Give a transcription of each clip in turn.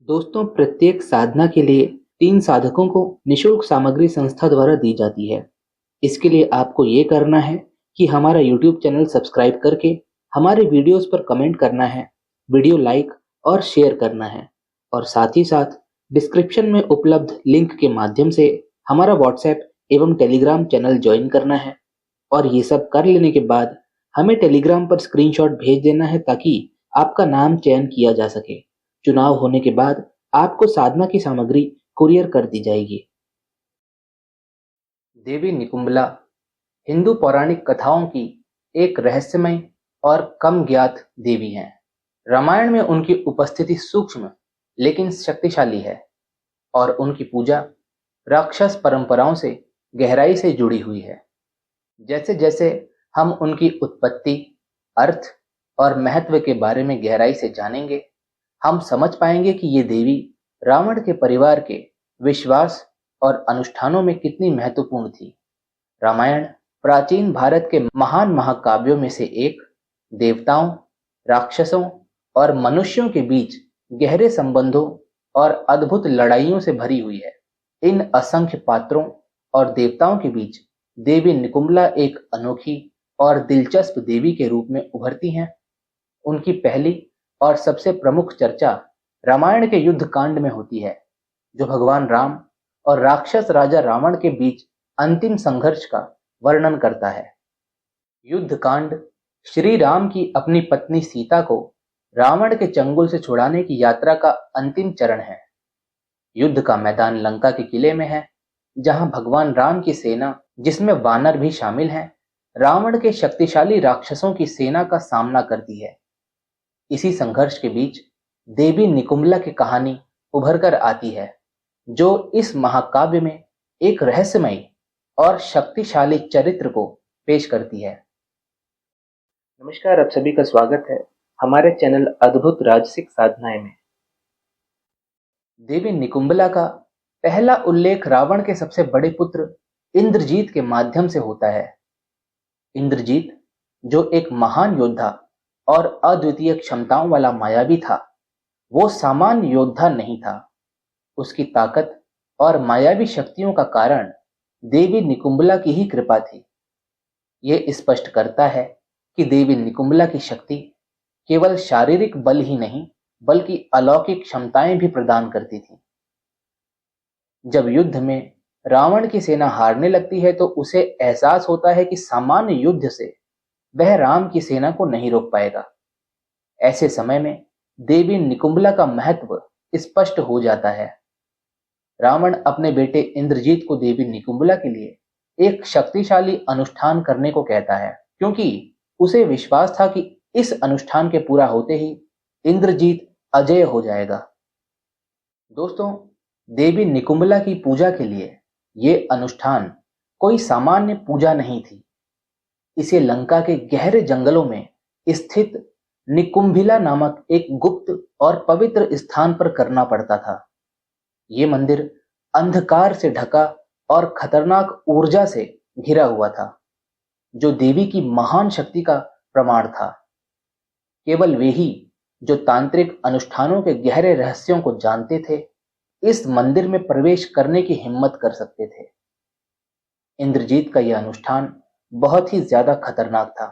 दोस्तों, प्रत्येक साधना के लिए 3 साधकों को निःशुल्क सामग्री संस्था द्वारा दी जाती है। इसके लिए आपको ये करना है कि हमारा यूट्यूब चैनल सब्सक्राइब करके हमारे वीडियोस पर कमेंट करना है, वीडियो लाइक और शेयर करना है और साथ ही साथ डिस्क्रिप्शन में उपलब्ध लिंक के माध्यम से हमारा व्हाट्सएप एवं टेलीग्राम चैनल ज्वाइन करना है। और ये सब कर लेने के बाद हमें टेलीग्राम पर स्क्रीनशॉट भेज देना है ताकि आपका नाम चयन किया जा सके। चुनाव होने के बाद आपको साधना की सामग्री कुरियर कर दी जाएगी। देवी निकुंबला हिंदू पौराणिक कथाओं की एक रहस्यमय और कम ज्ञात देवी हैं। रामायण में उनकी उपस्थिति सूक्ष्म लेकिन शक्तिशाली है और उनकी पूजा राक्षस परंपराओं से गहराई से जुड़ी हुई है। जैसे जैसे हम उनकी उत्पत्ति, अर्थ और महत्व के बारे में गहराई से जानेंगे, हम समझ पाएंगे कि ये देवी रावण के परिवार के विश्वास और अनुष्ठानों में कितनी महत्वपूर्ण थी। रामायण प्राचीन भारत के महान महाकाव्यों में से एक, देवताओं, राक्षसों और मनुष्यों के बीच गहरे संबंधों और अद्भुत लड़ाइयों से भरी हुई है। इन असंख्य पात्रों और देवताओं के बीच देवी निकुंबला एक अनोखी और दिलचस्प देवी के रूप में उभरती हैं। उनकी पहली और सबसे प्रमुख चर्चा रामायण के युद्ध कांड में होती है, जो भगवान राम और राक्षस राजा रावण के बीच अंतिम संघर्ष का वर्णन करता है। युद्ध कांड श्री राम की अपनी पत्नी सीता को रावण के चंगुल से छुड़ाने की यात्रा का अंतिम चरण है। युद्ध का मैदान लंका के किले में है, जहां भगवान राम की सेना, जिसमें वानर भी शामिल हैं, रावण के शक्तिशाली राक्षसों की सेना का सामना करती है। इसी संघर्ष के बीच देवी निकुंबला की कहानी उभर कर आती है, जो इस महाकाव्य में एक रहस्यमयी और शक्तिशाली चरित्र को पेश करती है। नमस्कार, आप सभी का स्वागत है हमारे चैनल अद्भुत राजसिक साधनाएं में। देवी निकुंबला का पहला उल्लेख रावण के सबसे बड़े पुत्र इंद्रजीत के माध्यम से होता है। इंद्रजीत, जो एक महान योद्धा और अद्वितीय क्षमताओं वाला मायावी था, वो सामान्य योद्धा नहीं था। उसकी ताकत और मायावी शक्तियों का कारण देवी निकुंबला की ही कृपा थी। ये स्पष्ट करता है कि देवी निकुंबला की शक्ति केवल शारीरिक बल ही नहीं, बल्कि अलौकिक क्षमताएं भी प्रदान करती थी। जब युद्ध में रावण की सेना हारने लगती है, तो उसे एहसास होता है कि सामान्य युद्ध से वह राम की सेना को नहीं रोक पाएगा। ऐसे समय में देवी निकुंबला का महत्व स्पष्ट हो जाता है। रावण अपने बेटे इंद्रजीत को देवी निकुंबला के लिए एक शक्तिशाली अनुष्ठान करने को कहता है, क्योंकि उसे विश्वास था कि इस अनुष्ठान के पूरा होते ही इंद्रजीत अजेय हो जाएगा। दोस्तों, देवी निकुंबला की पूजा के लिए ये अनुष्ठान कोई सामान्य पूजा नहीं थी। इसे लंका के गहरे जंगलों में स्थित निकुंभिला नामक एक गुप्त और पवित्र स्थान पर करना पड़ता था। ये मंदिर अंधकार से ढका और खतरनाक ऊर्जा से घिरा हुआ था, जो देवी की महान शक्ति का प्रमाण था। केवल वे ही जो तांत्रिक अनुष्ठानों के गहरे रहस्यों को जानते थे, इस मंदिर में प्रवेश करने की हिम्मत कर सकते थे। इंद्रजीत का यह अनुष्ठान बहुत ही ज्यादा खतरनाक था।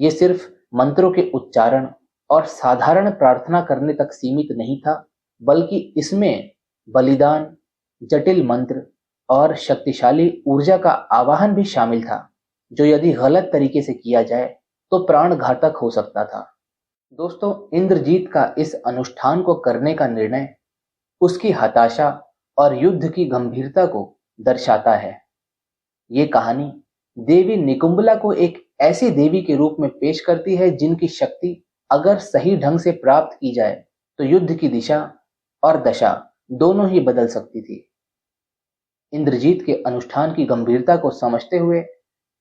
ये सिर्फ मंत्रों के उच्चारण और साधारण प्रार्थना करने तक सीमित नहीं था, बल्कि इसमें बलिदान, जटिल मंत्र और शक्तिशाली ऊर्जा का आवाहन भी शामिल था, जो यदि गलत तरीके से किया जाए तो प्राण घातक हो सकता था। दोस्तों, इंद्रजीत का इस अनुष्ठान को करने का निर्णय उसकी हताशा और युद्ध की गंभीरता को दर्शाता है। ये कहानी देवी निकुंबला को एक ऐसी देवी के रूप में पेश करती है, जिनकी शक्ति अगर सही ढंग से प्राप्त की जाए तो युद्ध की दिशा और दशा दोनों ही बदल सकती थी। इंद्रजीत के अनुष्ठान की गंभीरता को समझते हुए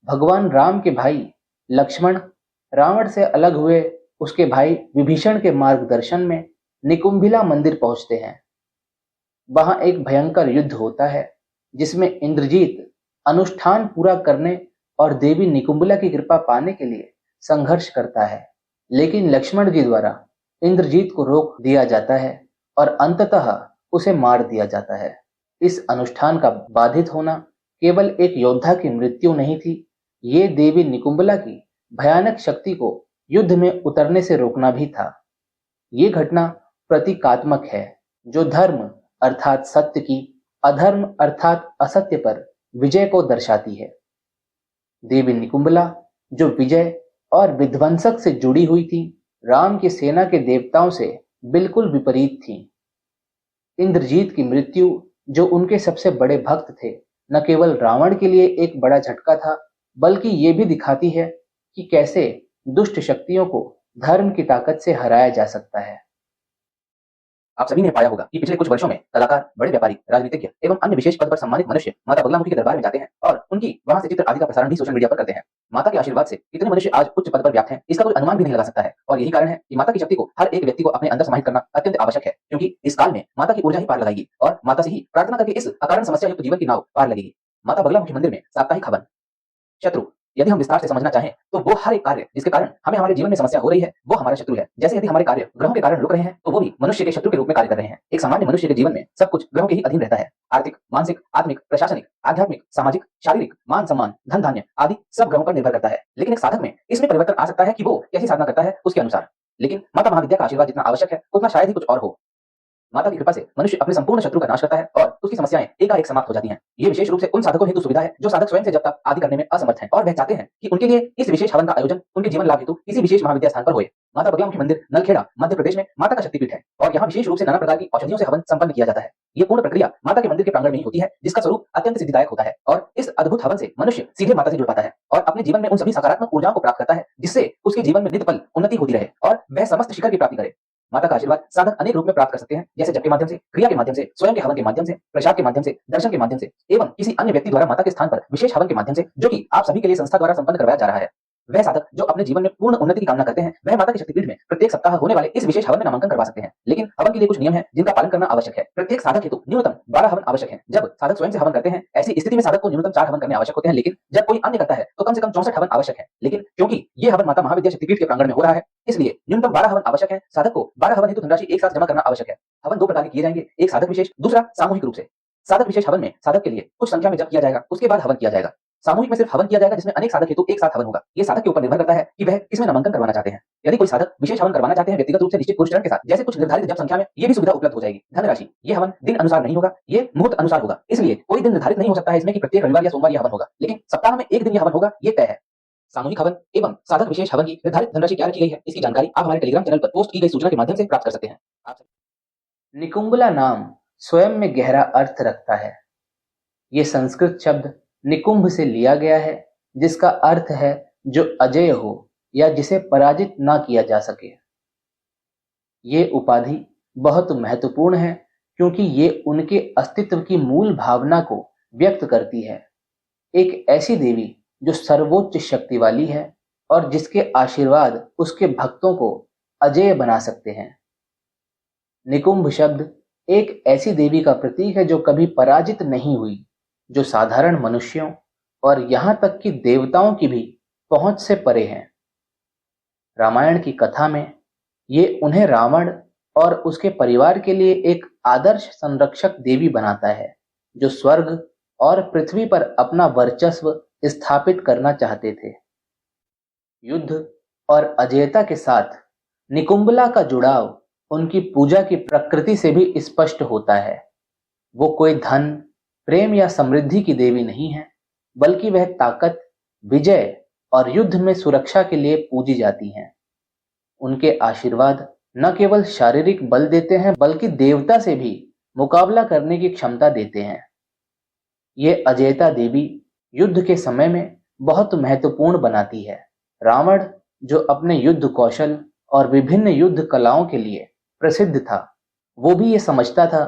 भगवान राम के भाई लक्ष्मण रावण से अलग हुए उसके भाई विभीषण के मार्गदर्शन में निकुंभिला मंदिर पहुंचते हैं। वहां एक भयंकर युद्ध होता है, जिसमें इंद्रजीत अनुष्ठान पूरा करने और देवी निकुंबला की कृपा पाने के लिए संघर्ष करता है, लेकिन लक्ष्मण जी द्वारा इंद्रजीत को रोक दिया जाता है और अंततः उसे मार दिया जाता है। इस अनुष्ठान का बाधित होना केवल एक योद्धा की मृत्यु नहीं थी, ये देवी निकुंबला की भयानक शक्ति को युद्ध में उतरने से रोकना भी था। ये घटना प्रतीकात्मक है, जो धर्म अर्थात सत्य की अधर्म अर्थात असत्य पर विजय को दर्शाती है। देवी निकुंबला, जो विजय और विध्वंसक से जुड़ी हुई थी, राम की सेना के देवताओं से बिल्कुल विपरीत थी। इंद्रजीत की मृत्यु, जो उनके सबसे बड़े भक्त थे, न केवल रावण के लिए एक बड़ा झटका था, बल्कि ये भी दिखाती है कि कैसे दुष्ट शक्तियों को धर्म की ताकत से हराया जा सकता है। आप सभी ने पाया होगा कि पिछले कुछ वर्षों में कलाकार, बड़े व्यापारी, राजनीतिज्ञ एवं अन्य विशेष पद पर सम्मानित मनुष्य माता बगलामुखी के दरबार में जाते हैं और उनकी वहां से चित्र आदि का प्रसारण भी सोशल मीडिया पर करते हैं। माता के आशीर्वाद से कितने मनुष्य आज उच्च पद पर व्याप्त हैं, इसका कोई अनुमान भी नहीं लगा सकता है। और यही कारण है कि माता की शक्ति को हर एक व्यक्ति को अपने अंदर समाहित करना अत्यंत आवश्यक है, क्योंकि इस काल में माता की ऊर्जा ही पार लगाएगी और माता से ही प्रार्थना करके इस अकारण समस्या युक्त जीवन की नाव पार लगेगी। माता बगलामुखी मंदिर में साप्ताहिक हवन। शत्रु, यदि हम विस्तार से समझना चाहें तो वो हर एक कार्य जिसके कारण हमें हमारे जीवन में समस्या हो रही है, वो हमारा शत्रु है। जैसे यदि हमारे कार्य ग्रहों के कारण रुक रहे हैं, तो वो भी मनुष्य के शत्रु के रूप में कार्य कर रहे हैं। एक सामान्य मनुष्य के जीवन में सब कुछ ग्रहों के ही अधीन रहता है। आर्थिक, मानसिक, आत्मिक, प्रशासनिक, आध्यात्मिक, सामाजिक, शारीरिक, मान सम्मान, धन धान्य आदि सब ग्रहों पर निर्भर करता है। लेकिन एक साधक में इसमें परिवर्तन आ सकता है कि वो कैसी साधना करता है उसके अनुसार। लेकिन माता महाविद्या का आशीर्वाद जितना आवश्यक है, उतना शायद ही कुछ और हो। माता की कृपा से मनुष्य अपने संपूर्ण शत्रु का नाश करता है और उसकी समस्याएं एकाएक समाप्त हो जाती हैं। ये विशेष रूप से उन साधकों हेतु सुविधा है जो साधक स्वयं से जब तक आदि करने में असमर्थ हैं और वह चाहते हैं कि उनके लिए इस विशेष हवन का आयोजन उनके जीवन लाभ हेतु किसी विशेष महाविद्या स्थान पर होए। माता बगलामुखी मंदिर, नलखेड़ा, मध्य प्रदेश में माता का शक्तिपीठ है और यहाँ विशेष रूप से नाना प्रकार की औषधियों से हवन संपन्न किया जाता है। ये पूर्ण प्रक्रिया माता के मंदिर के प्रांगण में ही होती है, जिसका स्वरूप अत्यंत सिद्धिदायक होता है और इस अद्भुत हवन से मनुष्य सीधे माता से जुड़ पाता है और अपने जीवन में उन सभी सकारात्मक ऊर्जाओं को प्राप्त करता है, जिससे उसके जीवन में नित्य पल उन्नति होती रहे और वह समस्त शिखर की प्राप्ति करे। माता का आशीर्वाद साधक अनेक रूप में प्राप्त कर सकते हैं, जैसे जप के माध्यम से, क्रिया के माध्यम से, स्वयं के हवन के माध्यम से, प्रसाद के माध्यम से, दर्शन के माध्यम से एवं किसी अन्य व्यक्ति द्वारा माता के स्थान पर विशेष हवन के माध्यम से, जो कि आप सभी के लिए संस्था द्वारा संपन्न करवाया जा रहा है। वह साधक जो अपने जीवन में पूर्ण उन्नति की कामना करते हैं, वह माता के शक्तिपीठ में प्रत्येक सप्ताह होने वाले इस विशेष हवन में नामांकन करवा सकते हैं। लेकिन हवन के लिए कुछ नियम है जिनका पालन करना आवश्यक है। प्रत्येक साधक हेतु न्यूनतम 12 हवन आवश्यक है। जब साधक स्वयं से हवन करते हैं, ऐसी स्थिति में साधक को न्यूनतम 4 हवन करने आवश्यक होते हैं, लेकिन जब कोई अन्य करता है तो कम से कम 64 हवन आवश्यक है। लेकिन क्योंकि ये हवन माता महाविद्या शक्तिपीठ के प्रांगण में हो रहा है, इसलिए न्यूनतम 12 हवन आवश्यक है। साधक को 12 हवन हेतु धनराशि एक साथ जमा करना आवश्यक है। हवन 2 प्रकार के किए जाएंगे, एक साधक विशेष, दूसरा सामूहिक रूप से। साधक विशेष हवन में साधक के लिए कुछ संख्या में जप किया जाएगा, उसके बाद हवन किया जाएगा। सामूहिक में सिर्फ हवन किया जाएगा, जिसमें अनेक साधक हेतु एक साथ हवन होगा। ये साधक के ऊपर निर्भर करता है कि वह किसमें नामांकन करवाना चाहते हैं। यदि कोई साधक विशेष हवन करवाना चाहते हैं व्यक्तिगत रूप से निश्चित पुरुष चरण के साथ, जैसे कुछ निर्धारित जप संख्या में, ये भी सुविधा उपलब्ध हो जाएगी। धनराशि, ये हवन दिन अनुसार नहीं होगा, ये मुहूर्त अनुसार होगा, इसलिए कोई दिन निर्धारित नहीं हो सकता है इसमें कि प्रत्येक रविवार या सोमवार यह हवन होगा, लेकिन सप्ताह में एक दिन यह हवन होगा, ये तय है। सामूहिक हवन एवं साधक विशेष हवन की निर्धारित धनराशि क्या रखी गई है, इसकी जानकारी आप हमारे टेलीग्राम चैनल पर पोस्ट की गई सूचना के माध्यम से प्राप्त कर सकते हैं। निकुंबला नाम स्वयं में गहरा अर्थ रखता है। ये संस्कृत शब्द निकुंभ से लिया गया है, जिसका अर्थ है जो अजेय हो या जिसे पराजित ना किया जा सके। ये उपाधि बहुत महत्वपूर्ण है क्योंकि ये उनके अस्तित्व की मूल भावना को व्यक्त करती है। एक ऐसी देवी जो सर्वोच्च शक्ति वाली है और जिसके आशीर्वाद उसके भक्तों को अजेय बना सकते हैं। निकुंभ शब्द एक ऐसी देवी का प्रतीक है जो कभी पराजित नहीं हुई, जो साधारण मनुष्यों और यहाँ तक कि देवताओं की भी पहुंच से परे हैं। रामायण की कथा में ये उन्हें रावण और उसके परिवार के लिए एक आदर्श संरक्षक देवी बनाता है, जो स्वर्ग और पृथ्वी पर अपना वर्चस्व स्थापित करना चाहते थे। युद्ध और अजेयता के साथ निकुंबला का जुड़ाव उनकी पूजा की प्रकृति से भी स्पष्ट होता है। वो कोई धन, प्रेम या समृद्धि की देवी नहीं है, बल्कि वह ताकत, विजय और युद्ध में सुरक्षा के लिए पूजी जाती हैं। उनके आशीर्वाद न केवल शारीरिक बल देते हैं, बल्कि देवता से भी मुकाबला करने की क्षमता देते हैं। ये अजेयता देवी युद्ध के समय में बहुत महत्वपूर्ण बनाती है। रावण, जो अपने युद्ध कौशल और विभिन्न युद्ध कलाओं के लिए प्रसिद्ध था, वो भी ये समझता था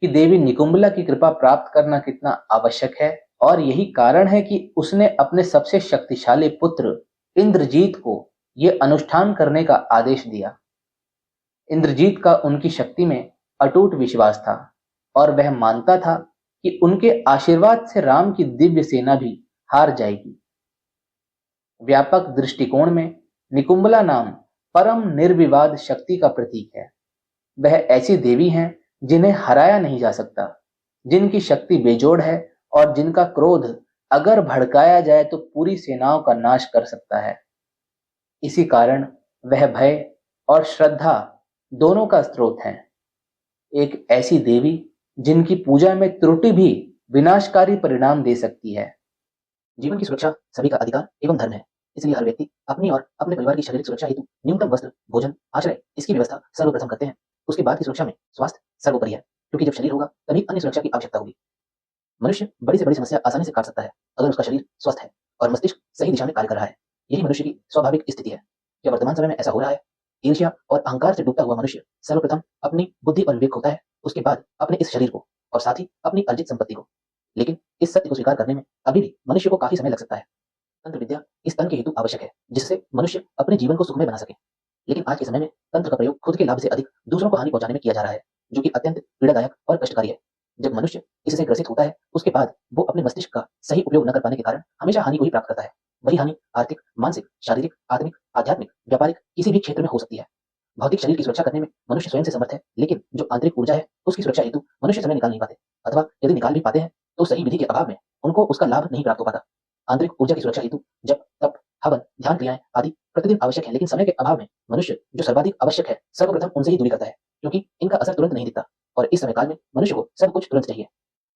कि देवी निकुंबला की कृपा प्राप्त करना कितना आवश्यक है, और यही कारण है कि उसने अपने सबसे शक्तिशाली पुत्र इंद्रजीत को ये अनुष्ठान करने का आदेश दिया। इंद्रजीत का उनकी शक्ति में अटूट विश्वास था और वह मानता था कि उनके आशीर्वाद से राम की दिव्य सेना भी हार जाएगी। व्यापक दृष्टिकोण में निकुंबला नाम परम निर्विवाद शक्ति का प्रतीक है। वह ऐसी देवी हैं जिन्हें हराया नहीं जा सकता, जिनकी शक्ति बेजोड़ है और जिनका क्रोध अगर भड़काया जाए तो पूरी सेनाओं का नाश कर सकता है। इसी कारण वह भय और श्रद्धा दोनों का स्रोत हैं। एक ऐसी देवी जिनकी पूजा में त्रुटि भी विनाशकारी परिणाम दे सकती है। जीवन की सुरक्षा सभी का अधिकार एवं धर्म है। इसलिए हर व्यक्ति अपनी और अपने परिवार की शारीरिक सुरक्षा हेतु न्यूनतम वस्त्र, भोजन, आश्रय इसकी व्यवस्था सर्वप्रथम करते हैं। उसके बाद की सुरक्षा में स्वास्थ्य सर्वोपरि है, क्योंकि जब शरीर होगा तभी अन्य सुरक्षा की आवश्यकता होगी। मनुष्य बड़ी से बड़ी समस्या आसानी से काट सकता है अगर उसका शरीर स्वस्थ है और मस्तिष्क सही दिशा में कार्य कर रहा है। यही मनुष्य की स्वाभाविक स्थिति है। क्या वर्तमान समय में ऐसा हो रहा है? ईर्ष्या और अहंकार से डूबता हुआ मनुष्य सर्वप्रथम अपनी बुद्धि और विवेक होता है, उसके बाद अपने इस शरीर को और साथ ही अपनी अर्जित संपत्ति को। लेकिन इस सत्य को स्वीकार करने में अभी भी मनुष्य को काफी समय लग सकता है। तंत्र विद्या इस तन के हेतु आवश्यक है, जिससे मनुष्य अपने जीवन को सुखमय बना सके। लेकिन आज के समय में तंत्र का प्रयोग खुद के लाभ से अधिक दूसरों को हानि पहुंचाने में किया जा रहा है, जो कि अत्यंत पीड़ादायक और कष्टकारी है। जब मनुष्य इससे ग्रसित होता है, उसके बाद वो अपने मस्तिष्क का सही उपयोग न कर पाने के कारण हमेशा हानि को ही प्राप्त करता है। वही हानि आर्थिक, मानसिक, शारीरिक, आत्मिक, आध्यात्मिक, व्यापारिक किसी भी क्षेत्र में हो सकती है। भौतिक शरीर की सुरक्षा करने में मनुष्य स्वयं से समर्थ है, लेकिन जो आंतरिक ऊर्जा है उसकी सुरक्षा हेतु मनुष्य समय निकाल नहीं पाते, अथवा यदि निकाल भी पाते हैं तो सही विधि के अभाव में उनको उसका लाभ नहीं प्राप्त हो पाता। आंतरिक ऊर्जा की सुरक्षा हेतु जप, तप, हवन, ध्यान क्रियाएं आदि प्रतिदिन आवश्यक है, लेकिन समय के अभाव में मनुष्य जो सर्वाधिक आवश्यक है सर्वप्रथम उनसे ही दूरी करता है, क्योंकि इनका असर तुरंत नहीं दिखता और इस समय काल में मनुष्य को सब कुछ तुरंत चाहिए।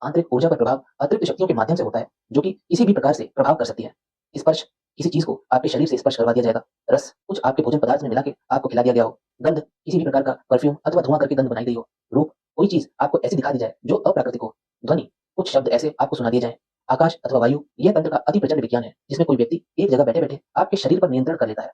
आंतरिक ऊर्जा पर प्रभाव अतिरिक्त शक्तियों के माध्यम से होता है, जो कि किसी भी प्रकार से प्रभाव कर सकती है। स्पर्श, किसी चीज को आपके शरीर से स्पर्श करवा दिया जाएगा। रस, कुछ आपके भोजन पदार्थ में मिला के आपको खिला दिया गया हो। गंध, किसी भी प्रकार का परफ्यूम अथवा धुआं करके गंध बनाई गई हो। रूप, कोई चीज आपको ऐसी दिखा दी जाए जो अप्राकृतिक हो। ध्वनि, कुछ शब्द ऐसे आपको सुना दिए जाए। आकाश अथवा वायु, यह तंत्र का अति प्रचंड विज्ञान है, जिसमें कोई व्यक्ति एक जगह बैठे बैठे आपके शरीर पर नियंत्रण कर लेता है।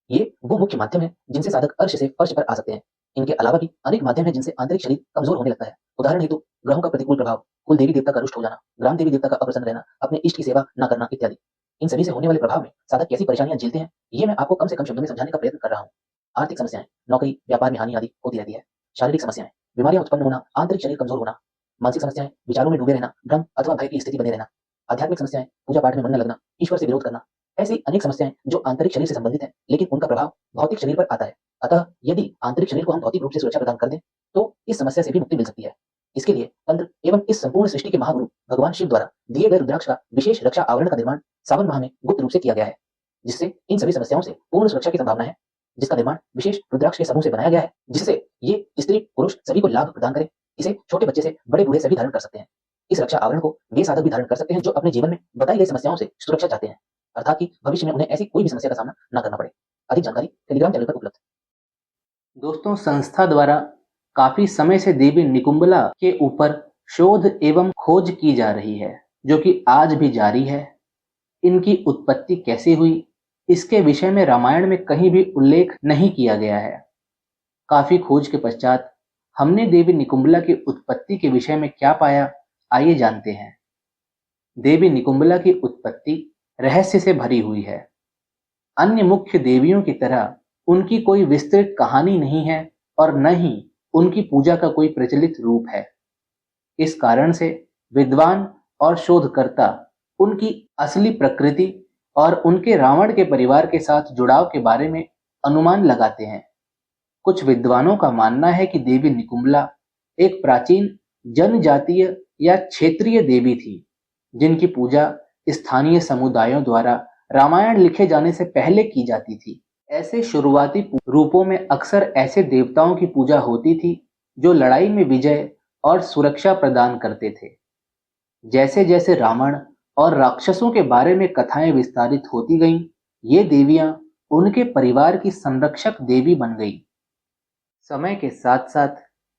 ये वो मुख्य माध्यम है जिनसे साधक अर्श से फर्श पर आ सकते हैं। इनके अलावा भी अनेक माध्यम हैं जिनसे आंतरिक शरीर कमजोर होने लगता है। उदाहरण हेतु ग्रहों का प्रतिकूल प्रभाव, कुल देवी देवता का रुष्ट हो जाना, ग्राम देवी देवता का अप्रसन्न रहना, अपने इष्ट की सेवा न करना इत्यादि। इन सभी से होने वाले प्रभाव में साधक कैसी परेशानियां झेलते हैं, ये मैं आपको कम से कम शब्दों में समझाने का प्रयत्न कर रहा हूँ। आर्थिक समस्याएं, नौकरी व्यापार में हानि आदि होती रहती है। शारीरिक समस्याएं, बीमारियां उत्पन्न होना, आंतरिक शरीर कमजोर होना। मानसिक समस्याएं, विचारों में डूबे रहना, भ्रम अथवा भय की स्थिति बने रहना। आध्यात्मिक समस्याएं, पूजा पाठ में मन न लगना, ईश्वर से विरोध करना। ऐसी अनेक समस्याएं जो आंतरिक शरीर से संबंधित है, लेकिन उनका प्रभाव भौतिक शरीर पर आता है। अतः यदि आंतरिक शरीर को हम भौतिक रूप से सुरक्षा प्रदान कर दें तो इस समस्या से भी मुक्ति मिल सकती है। इसके लिए तंत्र एवं इस संपूर्ण सृष्टि के महागुरु भगवान शिव द्वारा दिए गए रुद्राक्ष का विशेष रक्षा आवरण का निर्माण सावन माह में गुप्त रूप से किया गया है, जिससे इन सभी समस्याओं से पूर्ण सुरक्षा की संभावना है। जिसका निर्माण विशेष रुद्राक्ष के समूह से बनाया गया है, जिससे ये स्त्री पुरुष सभी को लाभ प्रदान करे। इसे छोटे बच्चे से बड़े बूढ़े सभी धारण कर सकते हैं। इस रक्षा आवरण को वे साधक भी धारण कर सकते हैं जो अपने जीवन में बताई गई समस्याओं से सुरक्षा चाहते हैं, अर्थात कि भविष्य में उन्हें ऐसी कोई भी समस्या का सामना न करना पड़े। अधिक जानकारी टेलीग्राम चैनल पर उपलब्ध। दोस्तों, संस्था द्वारा काफी समय से देवी निकुंबला के ऊपर शोध एवं खोज की जा रही है, जो कि आज भी जारी है। इनकी उत्पत्ति कैसे हुई, इसके विषय में रामायण में कहीं भी उल्लेख नहीं किया गया है। काफी खोज के पश्चात हमने देवी निकुंबला की उत्पत्ति के विषय में क्या पाया, आइए जानते हैं। देवी निकुंबला की उत्पत्ति रहस्य से भरी हुई है। अन्य मुख्य देवियों की तरह उनकी कोई विस्तृत कहानी नहीं है और न ही उनकी पूजा का कोई प्रचलित रूप है। इस कारण से विद्वान और शोधकर्ता उनकी असली प्रकृति और उनके रावण के परिवार के साथ जुड़ाव के बारे में अनुमान लगाते हैं। कुछ विद्वानों का मानना है कि देवी निकुंबला एक प्राचीन जनजातीय या क्षेत्रीय देवी थी, जिनकी पूजा स्थानीय समुदायों द्वारा रामायण लिखे जाने से पहले की जाती थी। ऐसे शुरुआती रूपों में अक्सर ऐसे देवताओं की पूजा होती थी जो लड़ाई में विजय और सुरक्षा प्रदान करते थे। जैसे जैसे रावण और राक्षसों के बारे में कथाएं विस्तारित होती गईं, ये देवियां उनके परिवार की संरक्षक देवी बन गई। समय के साथ साथ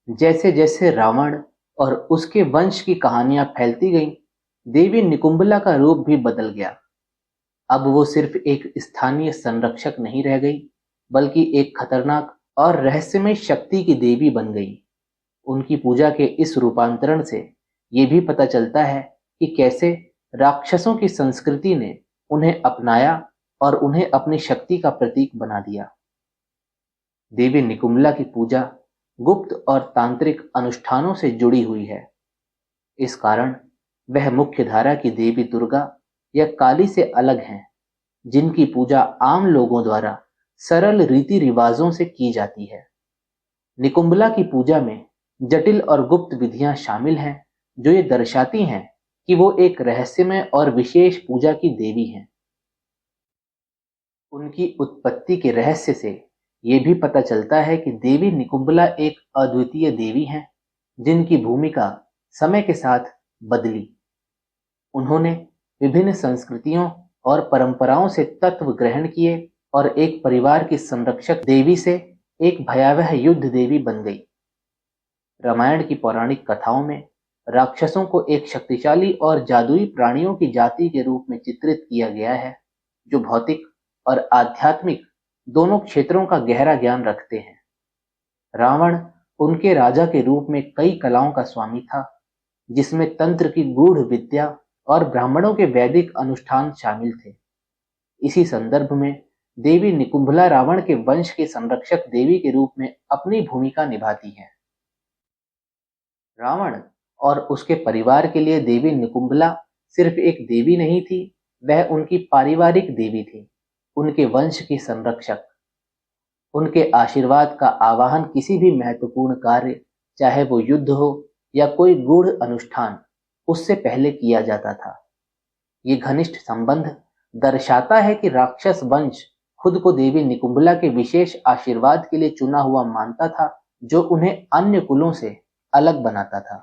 जैसे जैसे रावण और उसके वंश की कहानियां फैलती गईं, देवी निकुंबला का रूप भी बदल गया। अब वो सिर्फ एक स्थानीय संरक्षक नहीं रह गई, बल्कि एक खतरनाक और रहस्यमय शक्ति की देवी बन गई। उनकी पूजा के इस रूपांतरण से ये भी पता चलता है कि कैसे राक्षसों की संस्कृति ने उन्हें अपनाया और उन्हें अपनी शक्ति का प्रतीक बना दिया। देवी निकुंबला की पूजा गुप्त और तांत्रिक अनुष्ठानों से जुड़ी हुई है। इस कारण वह मुख्य धारा की देवी दुर्गा या काली से अलग हैं, जिनकी पूजा आम लोगों द्वारा सरल रीति रिवाजों से की जाती है। निकुंभला की पूजा में जटिल और गुप्त विधियां शामिल हैं जो ये दर्शाती हैं कि वो एक रहस्यमय और विशेष पूजा की देवी हैं। उनकी उत्पत्ति के रहस्य से ये भी पता चलता है कि देवी निकुंभला एक अद्वितीय देवी हैं जिनकी भूमिका समय के साथ बदली। उन्होंने विभिन्न संस्कृतियों और परंपराओं से तत्व ग्रहण किए और एक परिवार की संरक्षक देवी से एक भयावह युद्ध देवी बन गई। रामायण की पौराणिक कथाओं में राक्षसों को एक शक्तिशाली और जादुई प्राणियों की जाति के रूप में चित्रित किया गया है जो भौतिक और आध्यात्मिक दोनों क्षेत्रों का गहरा ज्ञान रखते हैं। रावण उनके राजा के रूप में कई कलाओं का स्वामी था जिसमें तंत्र की गूढ़ विद्या और ब्राह्मणों के वैदिक अनुष्ठान शामिल थे। इसी संदर्भ में देवी निकुंभला रावण के वंश के संरक्षक देवी के रूप में अपनी भूमिका निभाती है। रावण और उसके परिवार के लिए देवी निकुंभला सिर्फ एक देवी नहीं थी, वह उनकी पारिवारिक देवी थी, उनके वंश की संरक्षक। उनके आशीर्वाद का आवाहन किसी भी महत्वपूर्ण कार्य, चाहे वो युद्ध हो या कोई गूढ़ अनुष्ठान, उससे पहले किया जाता था। ये घनिष्ठ संबंध दर्शाता है कि राक्षस वंश खुद को देवी निकुंभला के विशेष आशीर्वाद के लिए चुना हुआ मानता था जो उन्हें अन्य कुलों से अलग बनाता था।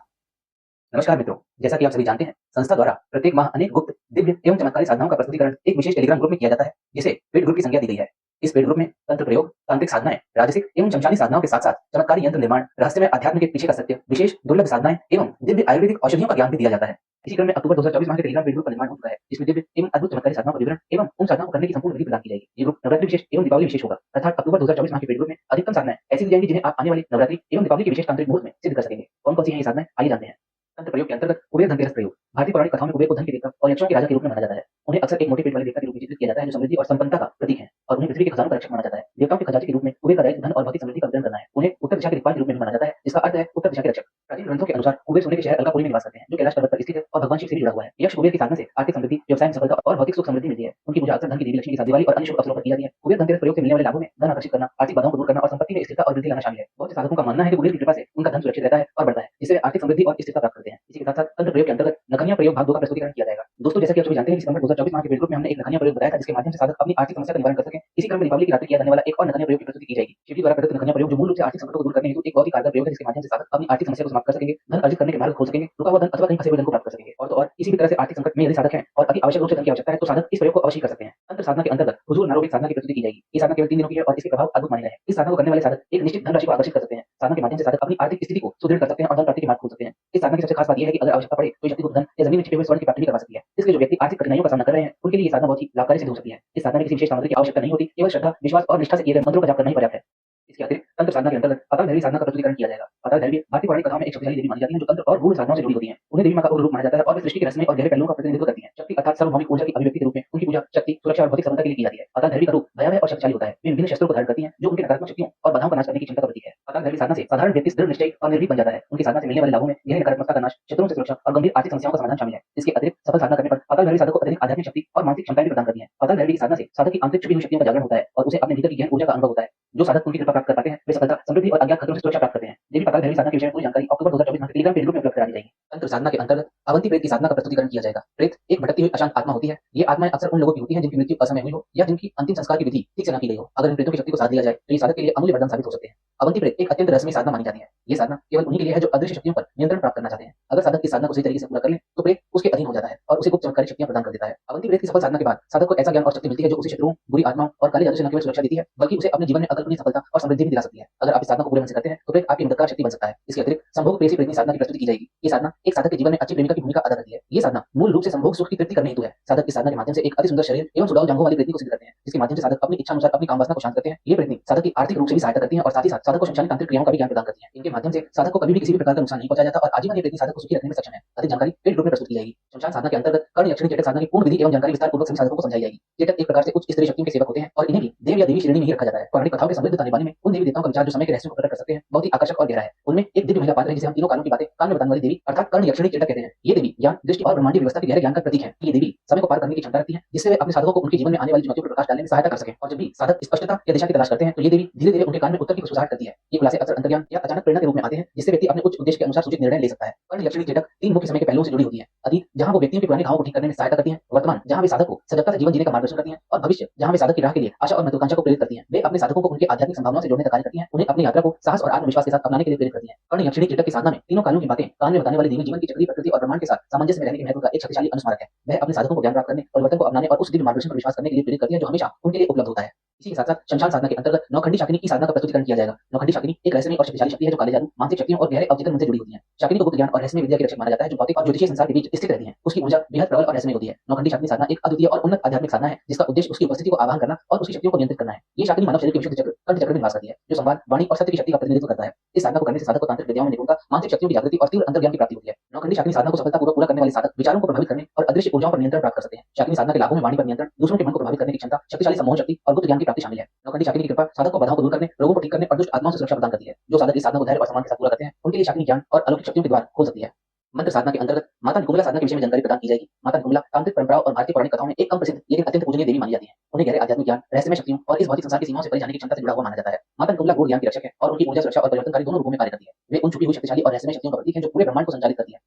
नमस्कार मित्रों, जैसा कि आप सभी जानते हैं, संस्था द्वारा प्रत्येक माह अनेक गुप्त, दिव्य एवं चमत्कारी साधनाओं का प्रस्तुतिकरण एक विशेष टेलीग्राम ग्रुप में किया जाता है, जिसे पेड ग्रुप की संज्ञा दी गई है। इस पेड ग्रुप में तंत्र प्रयोग, तांत्रिक साधनाएं, राजसिक एवं शमशानी साधनाओं के साथ साथ चमत्कारी यंत्र निर्माण, रहस्यमय अध्यात्म के पीछे का सत्य, विशेष दुर्लभ साधनाएं एवं दिव्य आयुर्वेदिक औषधियों का ज्ञान भी दिया जाता है। इसी क्रम में अक्टूबर 2024 माह के टेलीग्राम पेड ग्रुप का निर्माण हो चुका है, जिसमें दिव्य एवं अद्भुत चमत्कारी साधनाओं का विवरण एवं उन साधनाओं को करने की संपूर्ण विधि प्रदान की जाएगी। ये ग्रुप नवरात्रि विशेष एवं दीपावली विशेष होगा, अर्थात अक्टूबर 2024 माह के पेड ग्रुप में अधिकतम साधनाएं ऐसी दी जाएंगी जिन्हें आप आने वाली नवरात्रि एवं दीपावली के विशेष तांत्रिक मुहूर्त में सिद्ध कर सकेंगे। कौन कौन सी है ये साधनाएं, आइए जानते हैं। तंत्र प्रयोग के अंतर्गत कुबेर धनतेरस प्रयोग। भारतीय पौराणिक कथाओं में कुबेर को धन के देवता और यक्षों के राजा के रूप में माना जाता है। उन्हें अक्सर एक मोटे पेट वाले देवता के रूप में चित्रित किया जाता है जो समृद्धि और संपन्नता का प्रतीक है और उन्हें पृथ्वी के खजानों का रक्षक माना जाता है। देवताओं के खजांची के रूप में कुबेर का दायित्व धन और भौतिक समृद्धि का वितरण करना है। उन्हें उत्तर दिशा के दिक्पाल के रूप में भी माना जाता है, जिसका अर्थ है उत्तर दिशा के रक्षक। प्राचीन ग्रंथों के अनुसार कुबेर सोने के शहर अलकापुरी में निवास करते हैं जो कैलाश पर्वत पर स्थित है और भगवान शिव से भी जुड़ा हुआ है। यक्ष कुबेर की साधना से आर्थिक समृद्धि, व्यवसाय में सफलता और भौतिक सुख समृद्धि मिलती है। उनकी पूजा अक्सर धन की देवी लक्ष्मी के साथ दिवाली और अन्य शुभ अवसरों पर की जाती है। कुबेर धनतेरस प्रयोग से मिलने वाले लाभों में धन आकर्षित करना, आर्थिक बाधाओं को दूर करना और संपत्ति में स्थिरता और वृद्धि लाना शामिल है। बहुत से साधकों का मानना है कि कुबेर की कृपा से उनका धन सुरक्षित रहता है और बढ़ता है, जिससे वे आर्थिक समृद्धि और स्थिरता प्राप्त करते हैं। इसी के साथ साथ तंत्र प्रयोग के अंतर्गत नखनिया प्रयोग भाग 2 का प्रस्तुतिकरण किया जाएगा। दोस्तों, जैसा कि आप सभी जानते हैं कि सितंबर 2024 माह के पेड ग्रुप में हमने एक नखनिया प्रयोग बताया था जिसके माध्यम से साधक अपनी आर्थिक समस्या का निवारण कर सकें। इसी क्रम में दीपावली की रात्रि किया जाने वाला एक और नखनिया प्रयोग की प्रस्तुति की जाएगी। शिवजी द्वारा प्रदत्त नखनिया प्रयोग जो मूल रूप से आर्थिक संकटों को दूर करने हेतु एक बहुत ही कारगर प्रयोग है जिसके माध्यम से साधक अपनी आर्थिक समस्या को समाप्त कर सकेंगे, धन अर्जित करने के मार्ग खोल सकेंगे, रुका हुआ धन अथवा कहीं फंसे हुए धन को प्राप्त कर सकेंगे। और तो और इसी भी तरह से आर्थिक संकट में यदि साधक हैं और अति आवश्यक रूप से धन की आवश्यकता है तो साधक इस प्रयोग को अवश्य कर सकते हैं। तंत्र साधना के अंतर्गत हुजूर नारोगिक साधना की प्रस्तुति की जाएगी। ये साधना केवल 3 दिनों की है और इसके प्रभाव अद्भुत माने गए हैं। इस साधना को करने वाले साधक एक निश्चित धनराशि को आकर्षित कर सकते हैं। साधना के माध्यम से साधक अपनी आर्थिक स्थिति को सुदृढ़ कर सकते हैं और धन प्राप्ति के मार्ग खोल सकते हैं। इस साधना की सबसे खास बात यह है कि अगर आवश्यकता पड़े तो शक्ति को धन या जमीन में छिपे हुए स्वर्ण की प्राप्ति भी करवा सकती है। इसलिए जो व्यक्ति आर्थिक कठिनाइयों का सामना कर रहे हैं उनके लिए ये साधना बहुत ही लाभकारी सिद्ध हो सकती है। इस साधना में किसी विशेष सामग्री की आवश्यकता नहीं होती, केवल श्रद्धा, विश्वास और निष्ठा से किए गए मंत्रों का जाप करना ही पर्याप्त है। इसके अतिरिक्त तंत्र साधना के अंतर्गत पाताल भैरवी साधना का प्रस्तुतिकरण किया जाएगा। पाताल भैरवी भारतीय पौराणिक कथाओं में एक शक्तिशाली देवी मानी जाती है जो तंत्र और गूढ़ साधनाओं से जुड़ी होती है। उन्हें देवी मां का उग्र रूप माना जाता है और वे सृष्टि के रहस्यमय और गहरे पहलुओं का प्रतिनिधित्व करती है। शक्ति अर्थात सार्वभौमिक ऊर्जा की अभिव्यक्ति के रूप में उनकी पूजा शक्ति, सुरक्षा और भौतिक संपदा के लिए की जाती है। पाताल भैरवी का रूप भयावह और शक्तिशाली होता है। वे विभिन्न शस्त्रों को धारण करती हैं जो उनके नकारात्मक शक्तियों और बाधाओं का नाश करने की क्षमता का प्रतीक है। पाताल भैरवी साधना से साधारण व्यक्ति दृढ़ निश्चयी और निर्भीक बन जाता है। उनकी साधना से मिलने वाले लाभों में गहरी नकारात्मकता का नाश, शत्रुओं से सुरक्षा और गंभीर आर्थिक समस्याओं का समाधान शामिल है। इसके अतिरिक्त सफल साधना करने पर पाताल भैरवी साधक को अत्यधिक आध्यात्मिक शक्ति और मानसिक क्षमताएं भी प्रदान करती है। पाताल भैरवी की साधना से साधक की आंतरिक छुपी हुई शक्तियों का जागरण होता है और उसे अपने भीतर की गहन ऊर्जा का अनुभव होता है। जो साधक उनकी कृपा प्राप्त कर पाते हैं वे सफलता, समृद्धि और अज्ञात खतरों से सुरक्षा प्राप्त करते हैं। देवी पाताल भैरवी साधना के विषय में पूरी जानकारी अक्टूबर 2024 में टेलीग्राम पेज ग्रुप में उपलब्ध करा दी जाएगी। तंत्र साधना के अंतर्गत अवंती प्रेत की साधना का प्रस्तुतिकरण किया जाएगा। प्रेत एक भटकती हुई अशांत आत्मा होती है। ये आत्माएं अक्सर उन लोगों की होती हैं जिनकी मृत्यु असमय हुई हो या जिनकी अंतिम संस्कार की विधि ठीक से न की गई हो। अगर इन प्रेतों की शक्ति को साध लिया जाए तो ये साधक के लिए अमूल्य वरदान साबित हो सकते हैं। अवंती प्रेत एक अत्यंत रहस्यमय साधना मानी जाती है। ये साधना केवल उन्हीं के लिए है जो अदृश्य शक्तियों पर नियंत्रण प्राप्त करना चाहते हैं। अगर साधक इस साधना को सही तरीके से पूरा कर ले तो प्रेत उसके अधीन हो जाता है और उसे गुप्त चमत्कारी शक्तियां प्रदान कर देता है। अवंती प्रेत की सफल साधना के बाद साधक को ऐसा ज्ञान और शक्ति मिलती है जो उसे शत्रुओं, बुरी आत्माओं और काले जादू से न केवल सुरक्षा देती है बल्कि उसे अपने जीवन में अकल्पनीय सफलता और समृद्धि भी दिला सकती है। अगर आप इस साधना को पूरे मन से करते हैं तो प्रेत आपकी मददगार शक्ति बन सकता है। इसके अतिरिक्त संभोग प्रेसी प्रेतनी साधना की प्रस्तुति की जाएगी। ये साधना एक साधक के जीवन में अच्छी प्रेमिका की भूमिका अदा करती है। ये साधना मूल रूप से संभोग सुख की तृप्ति करने हेतु है। साधक इस साधना के माध्यम से एक अति सुंदर शरीर एवं सुडौल जांघों वाली प्रेतनी को सिद्ध करते हैं, जिसके माध्यम से साधक अपनी इच्छा अनुसार अपनी कामवासना को शांत करते हैं। ये प्रेतनी साधक की आर्थिक रूप से भी सहायता करती है और साथ ही साथ साधक को शमशानी तांत्रिक क्रियाओं का भी ज्ञान प्रदान करती है। इनके माध्यम से साधक को कभी भी किसी भी प्रकार का नुकसान नहीं पहुंचाया जाता और आजीवन ये प्रेतनी साधक को सुखी रखने में सक्षम है। अधिक जानकारी पेड ग्रुप में प्रस्तुत की जाएगी। शमशान साधना के अंतर्गत कर्ण यक्षिणी चेटक साधना की पूर्ण विधि एवं जानकारी विस्तार पूर्वक सभी साधकों को समझाई जाएगी। चेटक एक प्रकार से उच्च स्तरीय शक्तियों के सेवक होते हैं और इन्हें भी देव या देवी श्रेणी में ही रखा जाता है। पौराणिक कथाओं के समृद्ध ताने बाने में उन देवी देवताओं का विचार जो समय के रहस्यों को प्रकट कर सकते हैं बहुत ही आकर्षक और गहरा है। उनमें एक दिव्य महिला पात्र है जिसे हम तीनों कालों की बातें कान में बताने वाली देवी अर्थात कर्ण यक्षिणी चेटक कहते हैं। ये देवी ज्ञान, दृष्टि और ब्रह्मांडीय व्यवस्था के गहरे ज्ञान का प्रतीक है। ये देवी समय को पार करने की क्षमता रखती है जिससे वे अपने साधकों को उनके जीवन में आने वाली चुनौतियों पर प्रकाश डालने में सहायता कर सकें। और जब भी साधक स्पष्टता या दिशा की तलाश करते हैं तो ये देवी धीरे धीरे उनके कान में उत्तर की फुसफुसाहट करती है। ये खुलासे अक्सर अंतर्ज्ञान या अचानक प्रेरणा के रूप में आते हैं, जिससे व्यक्ति अपने उच्च उद्देश्य के अनुसार सूचित निर्णय ले सकता है। कर्ण लक्षणी चेतक 3 मुख्य समय के पहलुओं से जुड़ी होती है। अतीत, जहां वो व्यक्तियों के पुराने घावों को ठीक करने में सहायता करती हैं। वर्तमान, जहां वे साधक को सजगता से जीवन जीने का मार्गदर्शन करती हैं। और भविष्य, जहां वे साधक की राह के लिए आशा और महत्वाकांक्षा को प्रेरित करती हैं। वे अपने साधकों को उनके आध्यात्मिक संभावनाओं से जोड़ने का कार्य करती हैं, उन्हें अपनी यात्रा को साहस और आत्मविश्वास के साथ अपनाने के लिए प्रेरित करती हैं। कर्ण लक्षणी चेतक की साधना में तीनों कार्यों की बातें कान में बताने वाले देवी जीवन की चक्रीय प्रकृति और ब्रह्मांड के साथ सामंजस्य में रहने के महत्व का एक शक्तिशाली अनुस्मारक है। वह अपने साधकों को ज्ञान प्राप्त करने, परिवर्तन को अपनाने और उस दिव्य मार्गदर्शन पर विश्वास करने के लिए प्रेरित करती है जो हमेशा उनके लिए उपलब्ध होता है। इसी के साथ साथ शमशान साधना के अंतर्गत नौखंडी शाकिनी की साधना का प्रस्तुतिकरण किया जाएगा। नौखंडी शाकिनी एक रहस्यमयी और शक्तिशाली शक्ति है जो काले जादू, मानसिक शक्तियों और गहरे अवचेतन मन से जुड़ी होती है। शाकिनी को गुप्त ज्ञान और रहस्यमय विद्या की रक्षक माना जाता है जो भौतिक और ज्योतिषीय संसार के बीच स्थित रहती है। उसकी ऊर्जा बेहद प्रबल और रहस्यमय होती है। नौखंडी शाकिनी साधना एक अद्वितीय और उन्नत आध्यात्मिक साधना है जिसका उद्देश्य उसकी उपस्थिति को आवाहन करना और उसकी शक्तियों को नियंत्रित करना है। ये शाकिनी मानव शरीर के विशुद्ध चक्र कंठ चक्र में निवास करती है जो संवाद, वाणी और सत्य की शक्ति का प्रतिनिधित्व करता है। इस साधना को करने से साधक को तांत्रिक विद्याओं में निपुणता, मानसिक शक्तियों की जागृति और तीव्र अंतर्ज्ञान की प्राप्ति होती है। नौखंडी शाकिनी साधना को सफलतापूर्वक पूरा करने वाले साधक विचारों को प्रभावित करने और अदृश्य ऊर्जाओं पर नियंत्रण प्राप्त कर सकते हैं। शाकिनी साधना के लाभों में वाणी पर नियंत्रण, दूसरों के मन को प्रभावित करने की क्षमता, शक्तिशाली सम्मोहन शक्ति और गुप्त ज्ञान की प्राप्ति शामिल है। नौखंडी शाकिनी की कृपा साधक को बाधाओं को दूर करने, रोगों को ठीक करने और दुष्ट आत्माओं से सुरक्षा प्रदान करती है। जो साधक इस साधना को धैर्य और सम्मान के साथ पूरा करते हैं, उनके लिए शाकिनी ज्ञान और अलौकिक शक्तियों के द्वार खोल सकती है। मंत्र साधना के अंतर्गत माता निकुंभला साधना के विषय में जानकारी प्रदान की जाएगी। माता निकुंभला तांत्रिक परंपराओं और भारतीय पौराणिक कथाओं में एक कम प्रसिद्ध लेकिन अत्यंत पूजनीय देवी मानी जाती है। उन्हें गहरे आध्यात्मिक ज्ञान, रहस्यमय शक्तियों और इस भौतिक संसार की सीमाओं से परे जाने की क्षमता से जुड़ा हुआ माना जाता है। माता निकुंभला गूढ़ ज्ञान की रक्षक है और उनकी ऊर्जा सुरक्षा और परिवर्तनकारी दोनों रूपों में कार्य करती है। वे उन छुपी हुई शक्तिशाली और रहस्यमय शक्तियों का प्रतीक है जो पूरे ब्रह्मांड को संचालित करती है।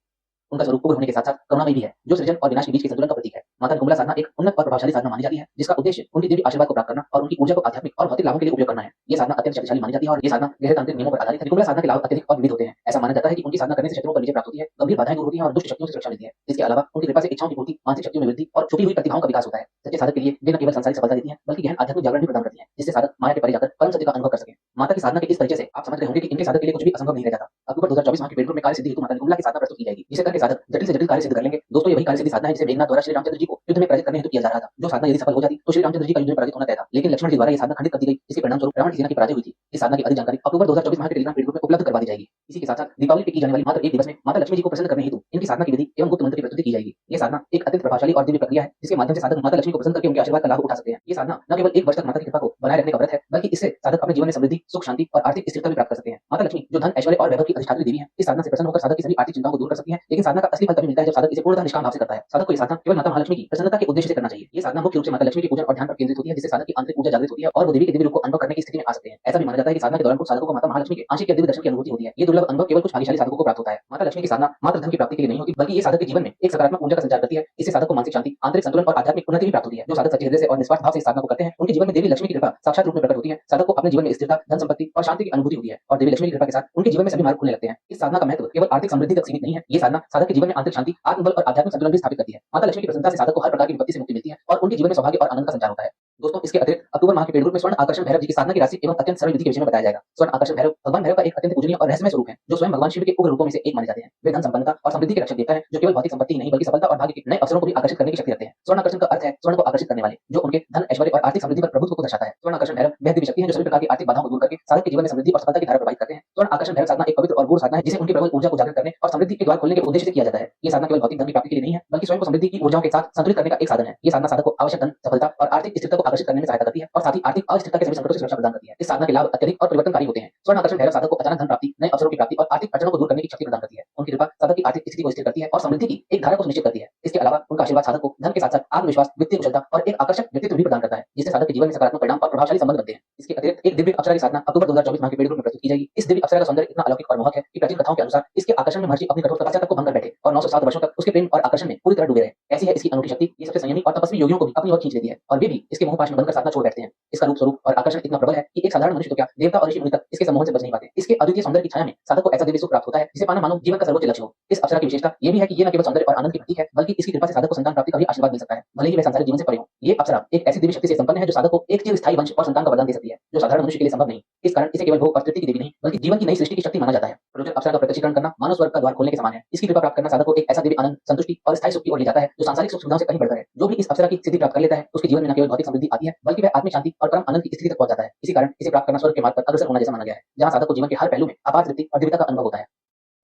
उनका स्वरूप उग्र होने के साथ साथ करुणामयी भी है जो सृजन और विनाश के बीच के संतुलन का प्रतीक है। माता निकुंभला साधना एक उन्नत और प्रभावशाली साधना मानी जाती है जिसका उद्देश्य उनके दिव्य आशीर्वाद को प्राप्त करना और उनकी ऊर्जा को आध्यात्मिक और भौतिक लाभों के लिए उपयोग करना है। ये साधना अत्यंत शक्तिशाली मानी जाती है और ये साधना गहरे तांत्रिक नियमों पर आधारित है। निकुंभला साधना के लाभ अत्यधिक और विविध होते हैं। ऐसा माना जाता है कि उनकी साधना करने से शत्रुओं पर विजय प्राप्त होती है, गंभीर बाधाएं दूर होती हैं और दुष्ट शक्तियों से सुरक्षा मिलती है। इसके अलावा उनकी कृपा से इच्छाओं की पूर्ति, मानसिक शक्तियों में वृद्धि और छुपी हुई प्रतिभाओं का विकास होता है। सच्चे साधक के लिए वे न केवल सांसारिक सफलता देती हैं बल्कि गहन आध्यात्मिक जागरण भी प्रदान करती हैं जिससे साधक माया के परे जाकर परम सत्य का अनुभव कर सके। माता की साधना के इस परिचय से आप समझ गए होंगे कि इनके साधक के लिए कुछ भी असंभव नहीं रह जाता। अक्टूबर 2024 माह के पेड ग्रुप में कार्य सिद्धि हेतु माता निकुंभला की साधना प्रस्तुत की जाएगी जिसे करके साधक जटिल से जटिल कार्य सिद्ध कर लेंगे। दोस्तों, ये वही कार्य सिद्धि साधना है जिसे मेघनाथ द्वारा श्री रामचंद्र जी को युद्ध में पराजित करने हेतु किया जा रहा था। जो साधना यदि सफल हो जाती तो श्री रामचंद्र जी का युद्ध में पराजित होना तय था, लेकिन लक्ष्मण जी द्वारा ये साधना खंडित कर दी गई। इसके परिणाम स्वरूप रावण की सेना की पराजय हुई थी। इस साधना की अधिक जानकारी अक्टूबर 2024 माह के टेलीग्राम पेड ग्रुप में उपलब्ध करवा दी जाएगी। इसी के साथ साथ दीपावली पे की जाने वाली मात्र एक दिवस में माता लक्ष्मी जी को प्रसन्न करने हेतु इनकी साधना की विधि एवं गुप्त मंत्र की प्रस्तुति की जाएगी। ये साधना एक अत्यंत प्रभावशाली और दिव्य प्रक्रिया है जिसके माध्यम से साधक माता लक्ष्मी को प्रसन्न करके उनके आशीर्वाद का लाभ उठा सकते हैं। ये साधना न केवल एक वर्ष तक माता की कृपा को बनाए रखने का व्रत है बल्कि इससे साधक अपने जीवन में समृद्धि, सुख, शांति और आर्थिक स्थिरता भी प्राप्त कर सकते हैं। माता लक्ष्मी जो धन, ऐश्वर्य और वैभव की अधिष्ठात्री देवी है, इस साधना से प्रसन्न होकर साधक की सभी आर्थिक चिंताओं को दूर कर सकती है। लेकिन साधना का असली फल तभी मिलता है जब साधक इसे पूर्णतः निष्काम भाव से करता है। साधक को ये साधना केवल माता महालक्ष्मी की प्रसन्नता के उद्देश्य से करना चाहिए। ये साधना मुख्य रूप से माता लक्ष्मी की पूजन और ध्यान पर केंद्रित होती है जिससे साधक की आंतरिक ऊर्जा जागृत होती है और वो देवी के दिव्य रूप को अनुभव करने की स्थिति में आ सकते हैं। ऐसा भी माना जाता है कि साधना के दौरान कुछ साधकों को माता महालक्ष्मी के आंशिक या दिव्य दर्शन की अनुभूति होती है। ये दुर्लभ अनुभव केवल कुछ भाग्यशाली साधकों को प्राप्त होता है। माता लक्ष्मी की साधना मात्र धन की प्राप्ति के लिए नहीं होती बल्कि ये साधक के जीवन में एक सकारात्मक ऊर्जा का संचार करती है। इससे साधक को मानसिक शांति, आंतरिक संतुलन और आध्यात्मिक उन्नति भी प्राप्त होती है। जो साधक सच्चे हृदय से और निस्वार्थ भाव से इस साधना को करते हैं उनके जीवन में देवी लक्ष्मी की कृपा साक्षात रूप में प्रकट होती है। साधक को अपने जीवन में स्थिरता, धन संपत्ति और शांति की अनुभूति होती है और देवी लक्ष्मी की कृपा के साथ उनके जीवन में सभी मार्ग खुलने लगते हैं। इस साधना का महत्व केवल आर्थिक समृद्धि तक सीमित नहीं है। ये साधना साधक के जीवन में आंतरिक शांति, आत्मबल और आध्यात्मिक संतुलन भी स्थापित करती है। माता लक्ष्मी की प्रसन्नता से साधक को हर प्रकार की विपत्ति से मुक्ति मिलती है और उनके जीवन में सौभाग्य और आनंद का संचार होता है। दोस्तों, इसके अतिरिक्त अक्टूबर माह के पेड ग्रुप में स्वर्ण आकर्षण भैरव जी की साधना की राशि एवं अत्यंत सरल विधि के विषय में बताया जाएगा। स्वर्ण आकर्षण भैरव भगवान भैरव का एक अत्यंत पूजनीय और रहस्यमय स्वरूप है जो स्वयं भगवान शिव के उग्र रूपों में से एक माने जाते हैं। वे धन संपन्नता और समृद्धि के रक्षक देवता है जो केवल भौतिक संपत्ति ही नहीं बल्कि सफलता और भाग्य के नए अवसरों को भी आकर्षित करने की शक्ति रखते हैं। स्वर्ण आकर्षण का अर्थ है स्वर्ण को आकर्षित करने वाले, जो उनके धन, ऐश्वर्य और आर्थिक समृद्धि पर प्रभुत्व को दर्शाता है। स्वर्ण आकर्षण भैरव वह दिव्य शक्ति है जो सभी प्रकार की आर्थिक बाधाओं को दूर करके साधक के जीवन में समृद्धि और सफलता की धारा प्रवाहित करते हैं। स्वर्ण आकर्षण भैरव साधना एक पवित्र और गूढ़ साधना है जिसे उनकी प्रबल ऊर्जा को जागृत करने और समृद्धि के द्वार खोलने के उद्देश्य से किया जाता है। ये साधना केवल भौतिक धन की प्राप्ति के लिए नहीं है बल्कि स्वयं को समृद्धि की ऊर्जाओं के साथ संतुलित करने का एक साधन है। ये साधना साधक को आवश्यक धन, सफलता और आर्थिक स्थिरता को आकर्षित करने में सहायता करती है और साथ ही आर्थिक अस्थिरता के सभी संकटों से सुरक्षा प्रदान करती है। इस साधना के लाभ अत्यधिक और परिवर्तनकारी होते हैं। स्वर्ण आकर्षण भैरव साधक को अचानक धन प्राप्ति, नए अवसरों की प्राप्ति और आर्थिक अड़चनों को दूर करने की शक्ति प्रदान करती है। उनकी कृपा साधक की आर्थिक स्थिति को स्थिर करती है और समृद्धि की एक धारा को सुनिश्चित करती है। इसके अलावा उनका आशीर्वाद साधक को धन के साथ साथ आत्मविश्वास, वित्तीय कुशलता और एक आकर्षक व्यक्तित्व भी प्रदान करता है जिससे साधक के जीवन में सकारात्मक परिणाम और प्रभावशाली संबंध बनते हैं। इसके अतिरिक्त एक दिव्य अप्सरा की साधना अक्टूबर 2024 माह के पेड ग्रुप में प्रस्तुत की जाएगी। इस दिव्य अप्सरा का सौंदर्य इतना अलौकिक और मोहक है कि प्राचीन कथाओं के अनुसार इसके आकर्षण में महर्षि अपनी कठोर तपस्या तक को भंग कर बैठे और 907 वर्षों तक उसके प्रेम और आकर्षण में पूरी तरह डूबे रहे। ऐसी है इसकी अनोखी शक्ति। ये सबसे संयमी और तपस्वी योगियों को भी अपनी ओर खींच लेती है और वे भी इसके मोहपाश में बनकर साधना छोड़ बैठते हैं। इसका रूप स्वरूप और आकर्षण इतना प्रबल है कि एक साधारण मनुष्य तो क्या, देवता और ऋषि मुनि तक इसके सम्मोहन से बच नहीं पाते। इसके अद्वितीय सौंदर्य की छाया में साधक को ऐसा दिव्य सुख प्राप्त होता है जिसे पाना मानव जीवन का सर्वोच्च लक्ष्य हो। इस अप्सरा की विशेषता ये भी है कि ये न केवल सौंदर्य और आनंद की प्रतीक है बल्कि इसकी कृपा से साधक को संतान प्राप्ति का भी आशीर्वाद मिल सकता है, भले ही वह सांसारिक जीवन से परे हो। ये अप्सरा एक ऐसी दिव्य शक्ति से संपन्न है जो साधक को एक चिरस्थायी वंश और संतान का वरदान दे सकती है जो साधारण मनुष्य के लिए संभव नहीं। इस कारण इसे केवल भोग और तृप्ति की देवी नहीं बल्कि जीवन की नई सृष्टि की शक्ति माना जाता है। प्रयोजन अप्सरा का प्रत्यक्षीकरण करना मानव स्वर्ग का द्वार खोलने के समान है। इसकी कृपा प्राप्त करना साधक को एक ऐसा दिव्य आनंद, संतुष्टि और स्थायी सुख की ओर ले जाता है जो सांसारिक सुख सुविधाओं से कहीं बढ़कर है। जो भी इस अप्सरा की सिद्धि प्राप्त कर लेता है उसके जीवन में न केवल भौतिक समृद्धि आती है बल्कि वह आत्मिक शांति और परम आनंद की स्थिति तक पहुंच जाता है। इसी कारण इसे प्राप्त करना स्वर्ग के मार्ग पर अग्रसर होना जैसा माना गया है जहां साधक को जीवन के हर पहलू में अपार तृप्ति और दिव्यता का अनुभव होता है।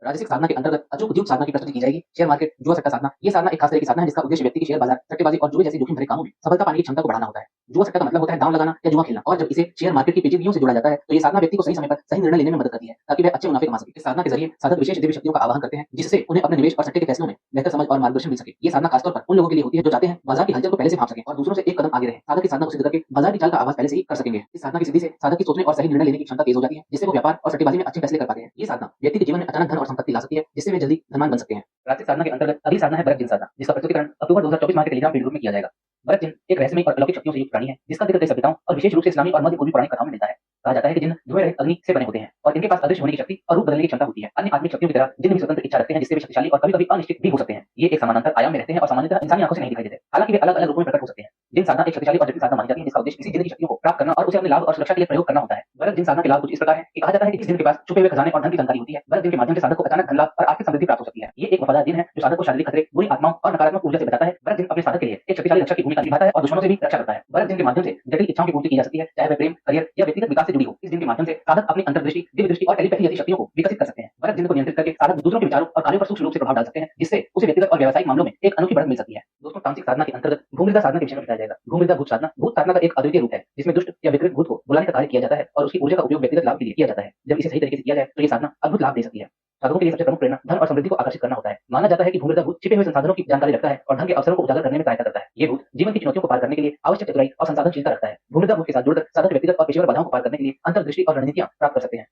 राजसिक साधना के अंतर्गत अचूक द्यूत साधना की प्रस्तुति की जाएगी। शेयर मार्केट, जुआ सट्टा साधना, ये साधना एक खास तरह की साधना है जिसका उद्देश्य व्यक्ति की शेयर बाजार, सट्टेबाजी और जुए जैसे जोखिम भरे कामों में सफलता पाने की क्षमता को बढ़ाना होता है। जुआ सट्टा का मतलब होता है दांव लगाना या जुआ खेलना, और जब इसे शेयर मार्केट की पेचीदगियों से जोड़ा जाता है तो ये साधना व्यक्ति को सही समय पर सही निर्णय लेने में मदद करती है ताकि वह अच्छे मुनाफे कमा सके। इस साधना के जरिए साधक विशेष दिव्य शक्तियों का आवाहन करते हैं जिससे उन्हें अपने निवेश और सट्टे के फैसलों में बेहतर समझ और मार्गदर्शन मिल सके। ये साधना खासतौर पर उन लोगों के लिए होती है जो चाहते हैं बाजार की हलचल को पहले से भांप सकें और दूसरों से एक कदम आगे रहें। साधक की साधना को सिद्ध करके बाजार की चाल का आवाज पहले से ही कर सकेंगे। इस साधना की सिद्धि से साधक की सोचने और सही निर्णय लेने की क्षमता तेज हो जाती है जिससे वो व्यापार और सट्टेबाजी में अच्छे फैसले कर पाते हैं। ये साधना व्यक्ति के जीवन में अचानक धन और संपत्ति ला सकती है जिससे वे जल्दी धनवान बन सकते हैं। राजसिक साधना के अंतर्गत अगली साधना है बरत जिन साधना, जिसका प्रस्तुतिकरण अक्टूबर 2024 माह के टेलीग्राम फीड ग्रुप में किया जाएगा। बरत जिन एक रहस्यमयी और अलौकिक शक्तियों से युक्त प्राणी है जिसका जिक्र कई सभ्यताओं और विशेष रूप से इस्लामी और मध्य पूर्वी पौराणिक कथाओं में मिलता है। कहा जाता है कि जिन धुएं रहित अग्नि से बने होते हैं और इनके पास अदृश्य होने की शक्ति और रूप बदलने की क्षमता होती है। अन्य आत्मिक शक्तियों की तरह जिन भी स्वतंत्र इच्छा रखते हैं जिससे वे शक्तिशाली और कभी-कभी अनिश्चित भी हो सकते हैं। ये एक समानांतर आयाम में रहते हैं और सामान्यतः इंसानी आंखों से नहीं दिखाई देते, हालांकि वे अलग-अलग रूपों में प्रकट हो सकते हैं। जिन साधना एक शक्तिशाली और जटिल साधना मानी जाती है जिसका उद्देश्य किसी जिन की शक्तियों को प्राप्त करना और उसे अपने लाभ और सुरक्षा के लिए प्रयोग करना होता है। बरत जिन साधना के लाभ कुछ इस प्रकार है कि कहा जाता है कि जिस दिन के पास छुपे हुए खजाने और धन की जानकारी होती है, बरत दिन के माध्यम से साधक को अचानक धन लाभ और आर्थिक समृद्धि प्राप्त हो सकती है। ये एक वफादार दिन है जो साधक को शारीरिक खतरे, बुरी आत्माओं और नकारात्मक ऊर्जा से बचाता है। बरत दिन अपने साधक के लिए एक शक्तिशाली रक्षक की भूमिका निभाता है और दुश्मनों से भी रक्षा करता है। बरत दिन के माध्यम से जटिल इच्छाओं की पूर्ति की जा सकती है, चाहे वह प्रेम, करियर या व्यक्तिगत विकास से जुड़ी हो। इस दिन के माध्यम से साधक अपनी अंतर्दृष्टि, दिव्य दृष्टि और टेलीपैथी जैसी शक्तियों को विकसित कर सकते हैं। बरत दिन को नियंत्रित करके साधक दूसरों के विचारों और कार्यों पर सूक्ष्म रूप से प्रभाव डाल सकते हैं जिससे उसे व्यक्तिगत और व्यावसायिक मामलों में एक अनोखी बढ़त मिल सकती है। दोस्तों, तांत्रिक साधना के अंतर्गत भूमृदा साधना के विषय में बताया जाएगा। भूमृदा भूत साधना भूत साधना का एक अद्वितीय रूप है जिसमें दुष्ट या विकृत भूत को बुलाने का कार्य किया जाता है और उसकी ऊर्जा का उपयोग व्यक्तिगत लाभ के लिए किया जाता है। जब इसे सही तरीके से किया जाए तो ये साधना अद्भुत लाभ दे सकती है। साधकों के लिए सबसे प्रमुख प्रेरणा धन और समृद्धि को आकर्षित करना होता है। माना जाता है कि भूमृदा भूत छिपे हुए संसाधनों की जानकारी रखता है और धन के अवसरों को उजागर करने में सहायता करता है। ये भूत जीवन की चुनौतियों को पार करने के लिए आवश्यक चतुराई और संसाधनशीलता रखता है। भूमृदा भूत के साथ जुड़कर साधक व्यक्तिगत और पेशेवर बाधाओं को पार करने के लिए अंतर्दृष्टि और रणनीतियां प्राप्त कर सकते हैं।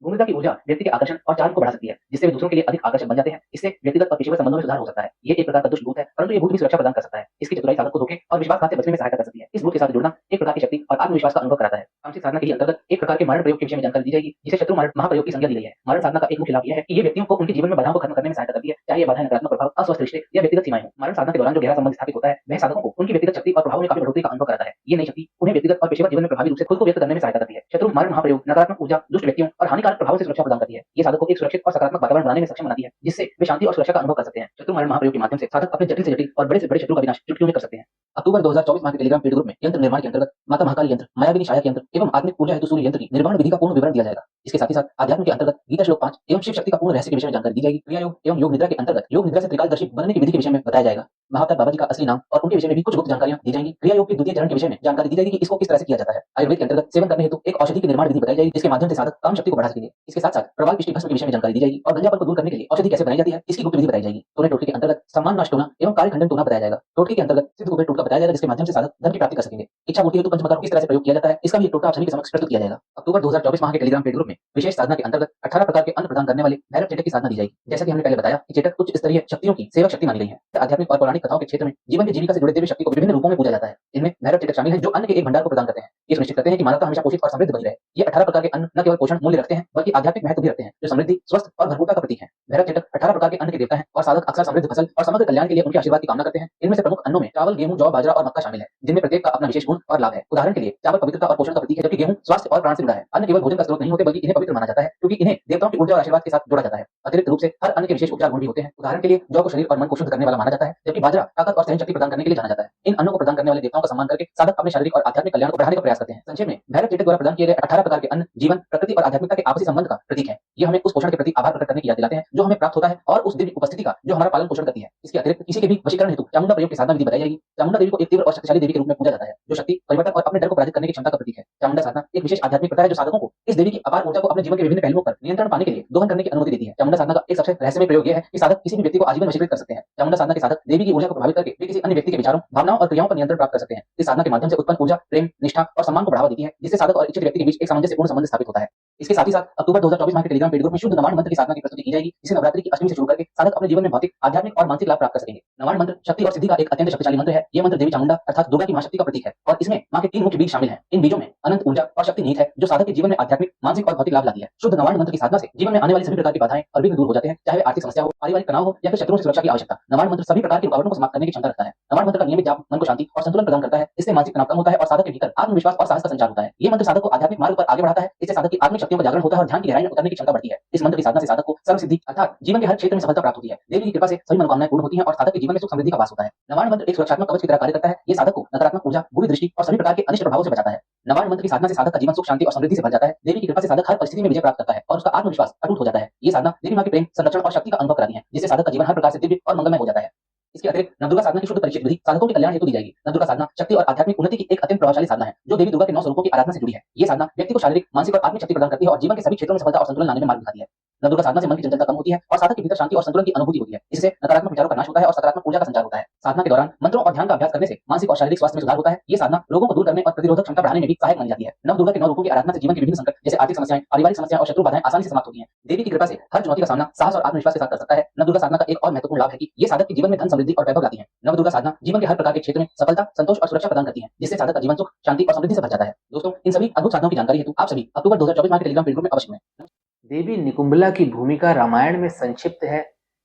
भूमिका की ऊर्जा व्यक्ति के आकर्षण और चार्म को बढ़ा सकती है जिससे वे दूसरों के लिए अधिक आकर्षक बन जाते हैं। इससे व्यक्तिगत और पेशेवर संबंधों में सुधार हो सकता है। ये एक प्रकार का दुष्ट भूत है परंतु ये भूत भी सुरक्षा प्रदान कर सकता है। इसकी चतुराई साधक को धोखे और विश्वासघात से बचने में सहायता कर सकती है। इस भूत के साथ जुड़ना एक प्रकार की शक्ति और आत्मविश्वास का अनुभव कराता है। तांत्रिक साधना के लिए अंतर्गत एक प्रकार के मारण प्रयोग के विषय में जानकारी दी जाएगी जिसे शत्रु मारण महाप्रयोग की संज्ञा दी गई है। मारण साधना का एक मुख्य लाभ यह है कि ये व्यक्तियों को उनके जीवन में बाधाओं को खत्म करने में सहायता करती है, चाहे ये बाधाएं नकारात्मक प्रभाव, अस्वस्थ रिश्ते या व्यक्तिगत सीमाएं हों। मारण साधना के दौरान जो गहरा संबंध स्थापित होता है वह साधकों को उनकी व्यक्तिगत शक्ति और प्रभाव में काफी बढ़ोतरी का अनुभव कराता है। ये नई शक्ति उन्हें व्यक्तिगत और पेशेवर जीवन में प्रभावी रूप से खुद को व्यक्त करने में सहायता करती है। शत्रु मारण महाप्रयोग नकारात्मक ऊर्जा, दुष्ट व्यक्तियों और हानिकारक प्रभाव से सुरक्षा प्रदान करती है। ये साधक को एक सुरक्षित और सकारात्मक वातावरण बनाने में सक्षम बनाती है जिससे वे शांति और सुरक्षा का अनुभव कर सकते हैं। शत्रु मारण महाप्रयोग के माध्यम से साधक अपने जटिल से जटिल और बड़े से बड़े शत्रु का विनाश चुटकियों में कर सकते हैं। अक्टूबर 2024 माह के टेलीग्राम फीड ग्रुप में यंत्र निर्माण के अंतर्गत माता महाकाली यंत्र, मायाविनी छाया यंत्र एवं आत्मिक ऊर्जा हेतु सूर्य यंत्र की निर्माण विधि का पूर्ण विवरण दिया जाएगा। इसके साथ ही साथ अध्यात्म के अंतर्गत गीता श्लोक 5 एवं शिव शक्ति का पूर्ण रहस्य के विषय में जानकारी दी जाएगी। क्रिया योग एवं योग निद्रा के अंतर्गत योग निद्रा से त्रिकालदर्शी बनने की विधि के विषय में बताया जाएगा। महाअवतार बाबा जी का असली नाम और उनके विषय में भी कुछ गुप्त जानकारियां दी जाएंगी। क्रिया योग के द्वितीय चरण के विषय में जानकारी दी जाएगी कि इसको किस तरह से किया जाता है। आयुर्वेद के अंतर्गत सेवन करने हेतु एक औषधि की निर्माण विधि बताई जाएगी जिसके माध्यम से साधक काम शक्ति को बढ़ा सकेंगे। इसके साथ साथ प्रवाल पिष्टी भस्म के विषय में जानकारी दी जाएगी और गंजापन को दूर करने के लिए औषधि कैसे बनाई जाती है इसकी गुप्त विधि बताई जाएगी। टोने टोटके के अंतर्गत सम्मान नाश टोना एवं कार्य खंडन टोना बताया जाएगा। टोटके के अंतर्गत सिद्ध कुबेर टोटका बताया जाएगा जिसके माध्यम से साधक धन की प्राप्ति कर सकेंगे। इच्छा पूर्ति हेतु पंचमकार को किस तरह से प्रयोग किया जाता है इसका भी एक टोटका आप सभी के समक्ष प्रस्तुत किया जाएगा। अक्टूबर 2024 माह के टेलीग्राम पेड ग्रुप में विशेष साधना के अंतर्गत 18 प्रकार के अन्न प्रदान करने वाले भैरव चेटक की साधना दी जाएगी। जैसा कि हमने पहले बताया कि चेटक उच्च स्तरीय शक्तियों की सेवक शक्ति मानी गई है। आध्यात्मिक और पौराणिक कथाओं के क्षेत्र में जीवन की जीविका से जुड़े देवी शक्ति को विभिन्न रूपों में पूजा जाता है। इनमें भैरव चेटक शामिल है जो अन्न के एक भंडार को प्रदान करते हैं। ये सुनिश्चित करते हैं कि मानवता हमेशा पोषित और समृद्ध बनी रहे। ये 18 प्रकार के अन्न न केवल पोषण मूल्य रखते हैं बल्कि आध्यात्मिक महत्व भी रखते हैं जो समृद्धि, स्वस्थ और भरपूरता का प्रतीक है। भैरव चेटक 18 प्रकार के अन्न के देवता हैं और साधक अक्सर समृद्ध फसल और समग्र कल्याण के लिए उनके आशीर्वाद की कामना करते हैं। इनमें से प्रमुख अन्नों में चावल, गेहूं, जौ, बाजरा और मक्का शामिल है जिनमें प्रत्येक का अपना विशेष गुण और लाभ है। उदाहरण के लिए चावल पवित्रता और पोषण का प्रतीक है जबकि गेहूं स्वास्थ्य और प्राण से जुड़ा है। अन्न केवल भोजन का स्रोत नहीं होते बल्कि इन्हें पवित्र माना जाता है क्योंकि इन्हें देवताओं की ऊर्जा और आशीर्वाद के साथ जोड़ा जाता है। अतिरिक्त रूप से हर अन्न के विशेष उपचार गुण भी होते हैं। उदाहरण के लिए जौ को शरीर और मन को शुद्ध करने वाला माना जाता है जबकि बाजरा ताकत और सहन शक्ति प्रदान करने के लिए जाना जाता है। इन अन्नों को प्रदान करने वाले देवताओं का सम्मान करके साधक अपने शारीरिक और आध्यात्मिक कल्याण को बढ़ाने का प्रयास करते हैं। संक्षेप में भैरव चेटक द्वारा प्रदान किए गए 18 प्रकार के अन्न जीवन, प्रकृति और आध्यात्मिकता के आपसी संबंध का प्रतीक है। ये हमें उस पोषण के प्रति आभार प्रकट करने की याद दिलाते हैं जो हमें प्राप्त होता है और उस दिव्य उपस्थिति का जो हमारा पालन पोषण करती है। इसके अतिरिक्त किसी के भी वशीकरण हेतु चामुंडा प्रयोग की साधना विधि बताई जाएगी। चामुंडा देवी को एक तीव्र और शक्तिशाली देवी के रूप में पूजा जाता है जो शक्ति, परिवर्तन और अपने डर को पराजित करने की क्षमता का प्रतीक है। चामुंडा साधना एक विशेष आध्यात्मिक प्रथा है जो साधकों को इस देवी की अपार ऊर्जा को अपने जीवन के विभिन्न पहलुओं पर नियंत्रण पाने के लिए दोहन करने की अनुमति देती है। चामुंडा साधना का एक सबसे रहस्यमय प्रयोग यह है कि साधक किसी भी व्यक्ति को आजीवन वशीकृत कर सकते हैं। चामुंडा साधना के साधक देवी की ऊर्जा को प्रभावित करके वे किसी अन्य व्यक्ति के विचारों, भावनाओं और क्रियाओं पर नियंत्रण प्राप्त कर सकते हैं। इस साधना के माध्यम से उत्पन्न ऊर्जा प्रेम, निष्ठा और सम्मान को बढ़ावा देती है जिससे साधक और इच्छित व्यक्ति के बीच एक सामंजस्यपूर्ण संबंध स्थापित होता है। इसके साथ ही साथ अक्टूबर 2024 माह के टेलीग्राम पेड ग्रुप में शुद्ध नवाण मंत्र की साधना की प्रस्तुति की जाएगी जिसे नवरात्रि की अष्टमी से शुरू करके साधक अपने जीवन में भौतिक, आध्यात्मिक और मानसिक लाभ प्राप्त कर सकेंगे। नवाण मंत्र शक्ति और सिद्धि का एक अत्यंत शक्तिशाली मंत्र है। ये मंत्र देवी चामुंडा अर्थात दुर्गा की महाशक्ति का प्रतीक है और इसमें मां के 3 मुख्य बीज शामिल हैं। इन बीजों में अनंत ऊर्जा और शक्ति निहित है जो साधक के जीवन में आध्यात्मिक, मानसिक और भौतिक लाभ लाती है। शुद्ध नवाण मंत्र की साधना से जीवन में आने वाली सभी प्रकार की बाधाएं और विघ्न दूर हो जाते हैं, चाहे आर्थिक समस्या हो, पारिवारिक तनाव हो या फिर शत्रुओं से सुरक्षा की आवश्यकता। नवाण मंत्र सभी प्रकार की रुकावटों को समाप्त करने की क्षमता रखता है। नवाण मंत्र का नियमित जाप मन को शांति और संतुलन प्रदान करता है। इससे मानसिक तनाव कम होता है और साधक के भीतर आत्मविश्वास और साहस का संचार होता है। ये मंत्र साधक को आध्यात्मिक मार्ग पर आगे बढ़ाता है। इससे साधक की आत्मिक शक्तियों का जागरण होता है और ध्यान की गहराई में उतरने की क्षमता बढ़ती है। इस मंत्र की साधना से साधक को सर्व सिद्धि अर्थात जीवन के हर क्षेत्र में सफलता प्राप्त होती है। देवी की कृपा से सभी मनोकामनाएं पूर्ण होती हैं और साधक के जीवन में सुख समृद्धि का वास होता है। नवाण मंत्र एक सुरक्षात्मक कवच की तरह कार्य करता है। ये साधक को नकारात्मक ऊर्जा, बुरी दृष्टि और सभी प्रकार के अनिष्ट प्रभावों से बचाता है। नवार्ण मंत्र की साधना से साधक का जीवन सुख शांति और समृद्धि से भर जाता है। देवी की कृपा से साधक हर परिस्थिति में विजय प्राप्त करता है और उसका आत्मविश्वास अटूट हो जाता है। ये साधना देवी मां के प्रेम, संरक्षण और शक्ति का अनुभव कराती है, जिससे साधक का जीवन हर प्रकार से दिव्य और मंगलमय हो जाता है। इसके अतिरिक्त नवदुर्गा साधना की शुद्ध परिचित विधि साधकों के कल्याण हेतु दी जाएगी। नवदुर्गा साधना शक्ति और आध्यात्मिक उन्नति की एक अत्यंत प्रभावशाली साधना है, जो देवी दुर्गा के 9 स्वरूपों की आराधना से जुड़ी है। ये साधना व्यक्ति को शारीरिक, मानसिक और आत्मिक शक्ति प्रदान करती है और जीवन के सभी क्षेत्रों में सफलता और संतुलन लाने में मार्ग दिखाती है। नवदुर्गा साधना से मन की चंचलता कम होती है और साधक के भीतर शांति और संतुलन की अनुभूति होती है, जिससे नकारात्मक विचारों का नाश होता है और सकारात्मक ऊर्जा का संचार होता है। साधना के दौरान मंत्रों और ध्यान का अभ्यास करने से मानसिक और शारीरिक स्वास्थ्य में सुधार होता है। ये साधना रोगों को दूर करने और प्रतिरोधक क्षमता बढ़ाने में भी सहायक मानी जाती है। नवदुर्गा के 9 रूपों की आराधना से जीवन के विभिन्न संकट जैसे आर्थिक समस्याएं, पारिवारिक समस्याएं और शत्रु बाधाएं आसानी से समाप्त होती हैं। देवी की कृपा से हर चुनौती का सामना साहस और आत्मविश्वास के साथ कर सकता है। नवदुर्गा साधना का एक और महत्वपूर्ण लाभ है कि ये साधक के जीवन में धन, समृद्धि और वैभव लाती है। नवदुर्गा साधना जीवन के हर प्रकार के क्षेत्र में सफलता, संतोष और सुरक्षा प्रदान करती है, जिससे साधक का जीवन सुख, शांति और समृद्धि से भर जाता है। दोस्तों, इन सभी अद्भुत साधनों की जानकारी हेतु आप सभी अक्टूबर 2024 माह के टेलीग्राम पेज ग्रुप में अवश्य जुड़ें। देवी निकुंभला की भूमिका रामायण में संक्षिप्त है,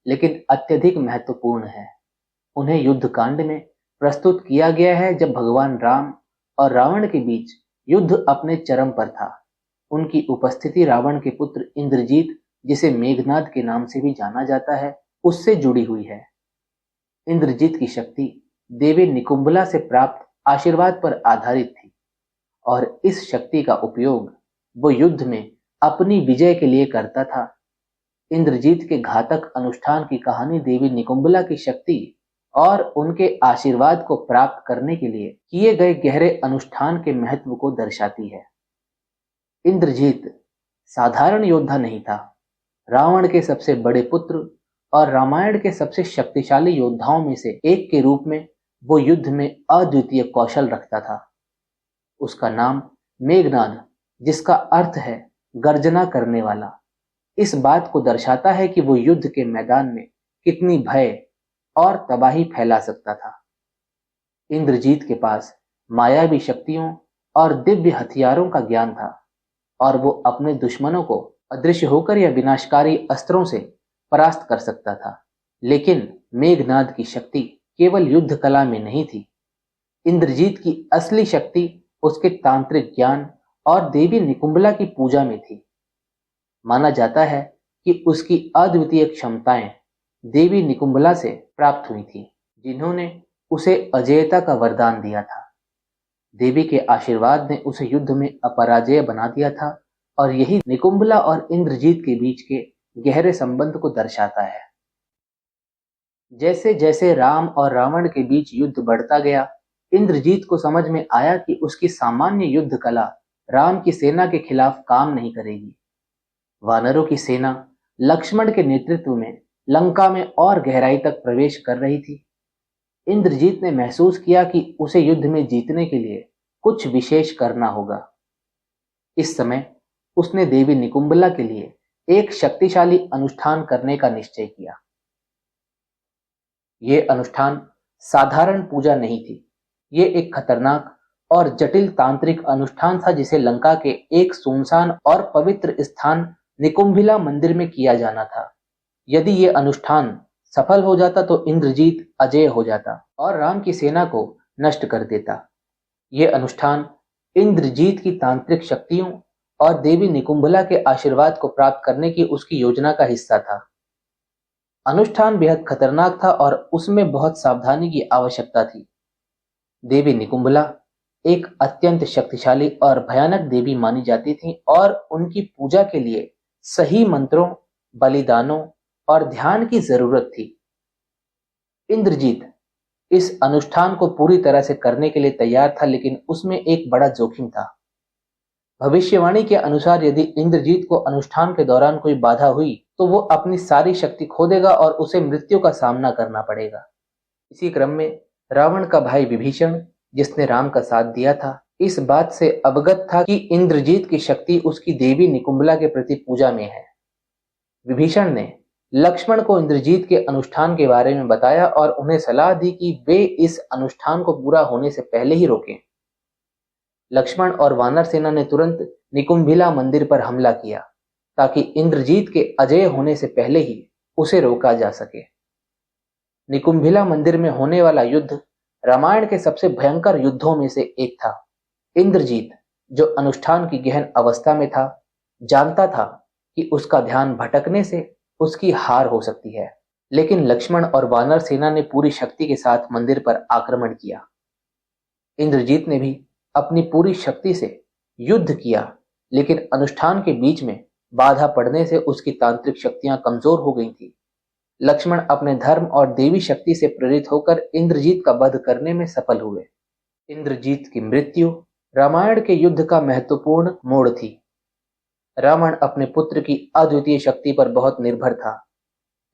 लेकिन अत्यधिक महत्वपूर्ण है। उन्हें युद्ध कांड में प्रस्तुत किया गया है जब भगवान राम और रावण के बीच युद्ध अपने चरम पर था। उनकी उपस्थिति रावण के पुत्र इंद्रजीत, जिसे मेघनाद के नाम से भी जाना जाता है, उससे जुड़ी हुई है। इंद्रजीत की शक्ति देवी निकुंभला से प्राप्त आशीर्वाद पर आधारित थी और इस शक्ति का उपयोग वो युद्ध में अपनी विजय के लिए करता था। इंद्रजीत के घातक अनुष्ठान की कहानी देवी निकुंभला की शक्ति और उनके आशीर्वाद को प्राप्त करने के लिए किए गए गहरे अनुष्ठान के महत्व को दर्शाती है। इंद्रजीत साधारण योद्धा नहीं था। रावण के सबसे बड़े पुत्र और रामायण के सबसे शक्तिशाली योद्धाओं में से एक के रूप में वो युद्ध में अद्वितीय कौशल रखता था। उसका नाम मेघनाद, जिसका अर्थ है गर्जना करने वाला, इस बात को दर्शाता है कि वो युद्ध के मैदान में कितनी भय और तबाही फैला सकता था। इंद्रजीत के पास मायावी शक्तियों और दिव्य हथियारों का ज्ञान था और वो अपने दुश्मनों को अदृश्य होकर या विनाशकारी अस्त्रों से परास्त कर सकता था। लेकिन मेघनाद की शक्ति केवल युद्ध कला में नहीं थी। इंद्रजीत की असली शक्ति उसके तांत्रिक ज्ञान और देवी निकुंभला की पूजा में थी। माना जाता है कि उसकी अद्वितीय क्षमताएं देवी निकुंभला से प्राप्त हुई थी, जिन्होंने उसे अजेयता का वरदान दिया था। देवी के आशीर्वाद ने उसे युद्ध में अपराजेय बना दिया था और यही निकुंभला और इंद्रजीत के बीच के गहरे संबंध को दर्शाता है। जैसे जैसे राम और रावण के बीच युद्ध बढ़ता गया, इंद्रजीत को समझ में आया कि उसकी सामान्य युद्ध कला राम की सेना के खिलाफ काम नहीं करेगी। वानरों की सेना लक्ष्मण के नेतृत्व में लंका में और गहराई तक प्रवेश कर रही थी। इंद्रजीत ने महसूस किया कि उसे युद्ध में जीतने के लिए कुछ विशेष करना होगा। इस समय उसने देवी निकुंभला के लिए एक शक्तिशाली अनुष्ठान करने का निश्चय किया। यह अनुष्ठान साधारण पूजा नहीं थी। ये एक खतरनाक और जटिल तांत्रिक अनुष्ठान था, जिसे लंका के एक सुनसान और पवित्र स्थान निकुंभिला मंदिर में किया जाना था। यदि ये अनुष्ठान सफल हो जाता तो इंद्रजीत अजेय हो जाता और राम की सेना को नष्ट कर देता। ये अनुष्ठान इंद्रजीत की तांत्रिक शक्तियों और देवी निकुंभला के आशीर्वाद को प्राप्त करने की उसकी योजना का हिस्सा था। अनुष्ठान बेहद खतरनाक था और उसमें बहुत सावधानी की आवश्यकता थी। देवी निकुंभला एक अत्यंत शक्तिशाली और भयानक देवी मानी जाती थी और उनकी पूजा के लिए सही मंत्रों, बलिदानों और ध्यान की जरूरत थी। इंद्रजीत इस अनुष्ठान को पूरी तरह से करने के लिए तैयार था, लेकिन उसमें एक बड़ा जोखिम था। भविष्यवाणी के अनुसार यदि इंद्रजीत को अनुष्ठान के दौरान कोई बाधा हुई तो वो अपनी सारी शक्ति खो देगा और उसे मृत्यु का सामना करना पड़ेगा। इसी क्रम में रावण का भाई विभीषण, जिसने राम का साथ दिया था, इस बात से अवगत था कि इंद्रजीत की शक्ति उसकी देवी निकुंभला के प्रति पूजा में है। विभीषण ने लक्ष्मण को इंद्रजीत के अनुष्ठान के बारे में बताया और उन्हें सलाह दी कि वे इस अनुष्ठान को पूरा होने से पहले ही रोकें। लक्ष्मण और वानर सेना ने तुरंत निकुंभिला मंदिर पर हमला किया ताकि इंद्रजीत के अजेय होने से पहले ही उसे रोका जा सके। निकुंभिला मंदिर में होने वाला युद्ध रामायण के सबसे भयंकर युद्धों में से एक था। इंद्रजीत, जो अनुष्ठान की गहन अवस्था में था, जानता था कि उसका ध्यान भटकने से उसकी हार हो सकती है, लेकिन लक्ष्मण और वानर सेना ने पूरी शक्ति के साथ मंदिर पर आक्रमण किया। इंद्रजीत ने भी अपनी पूरी शक्ति से युद्ध किया, लेकिन अनुष्ठान के बीच में बाधा पड़ने से उसकी तांत्रिक शक्तियां कमजोर हो गई थी। लक्ष्मण अपने धर्म और देवी शक्ति से प्रेरित होकर इंद्रजीत का वध करने में सफल हुए। इंद्रजीत की मृत्यु रामायण के युद्ध का महत्वपूर्ण मोड़ थी। रावण अपने पुत्र की अद्वितीय शक्ति पर बहुत निर्भर था।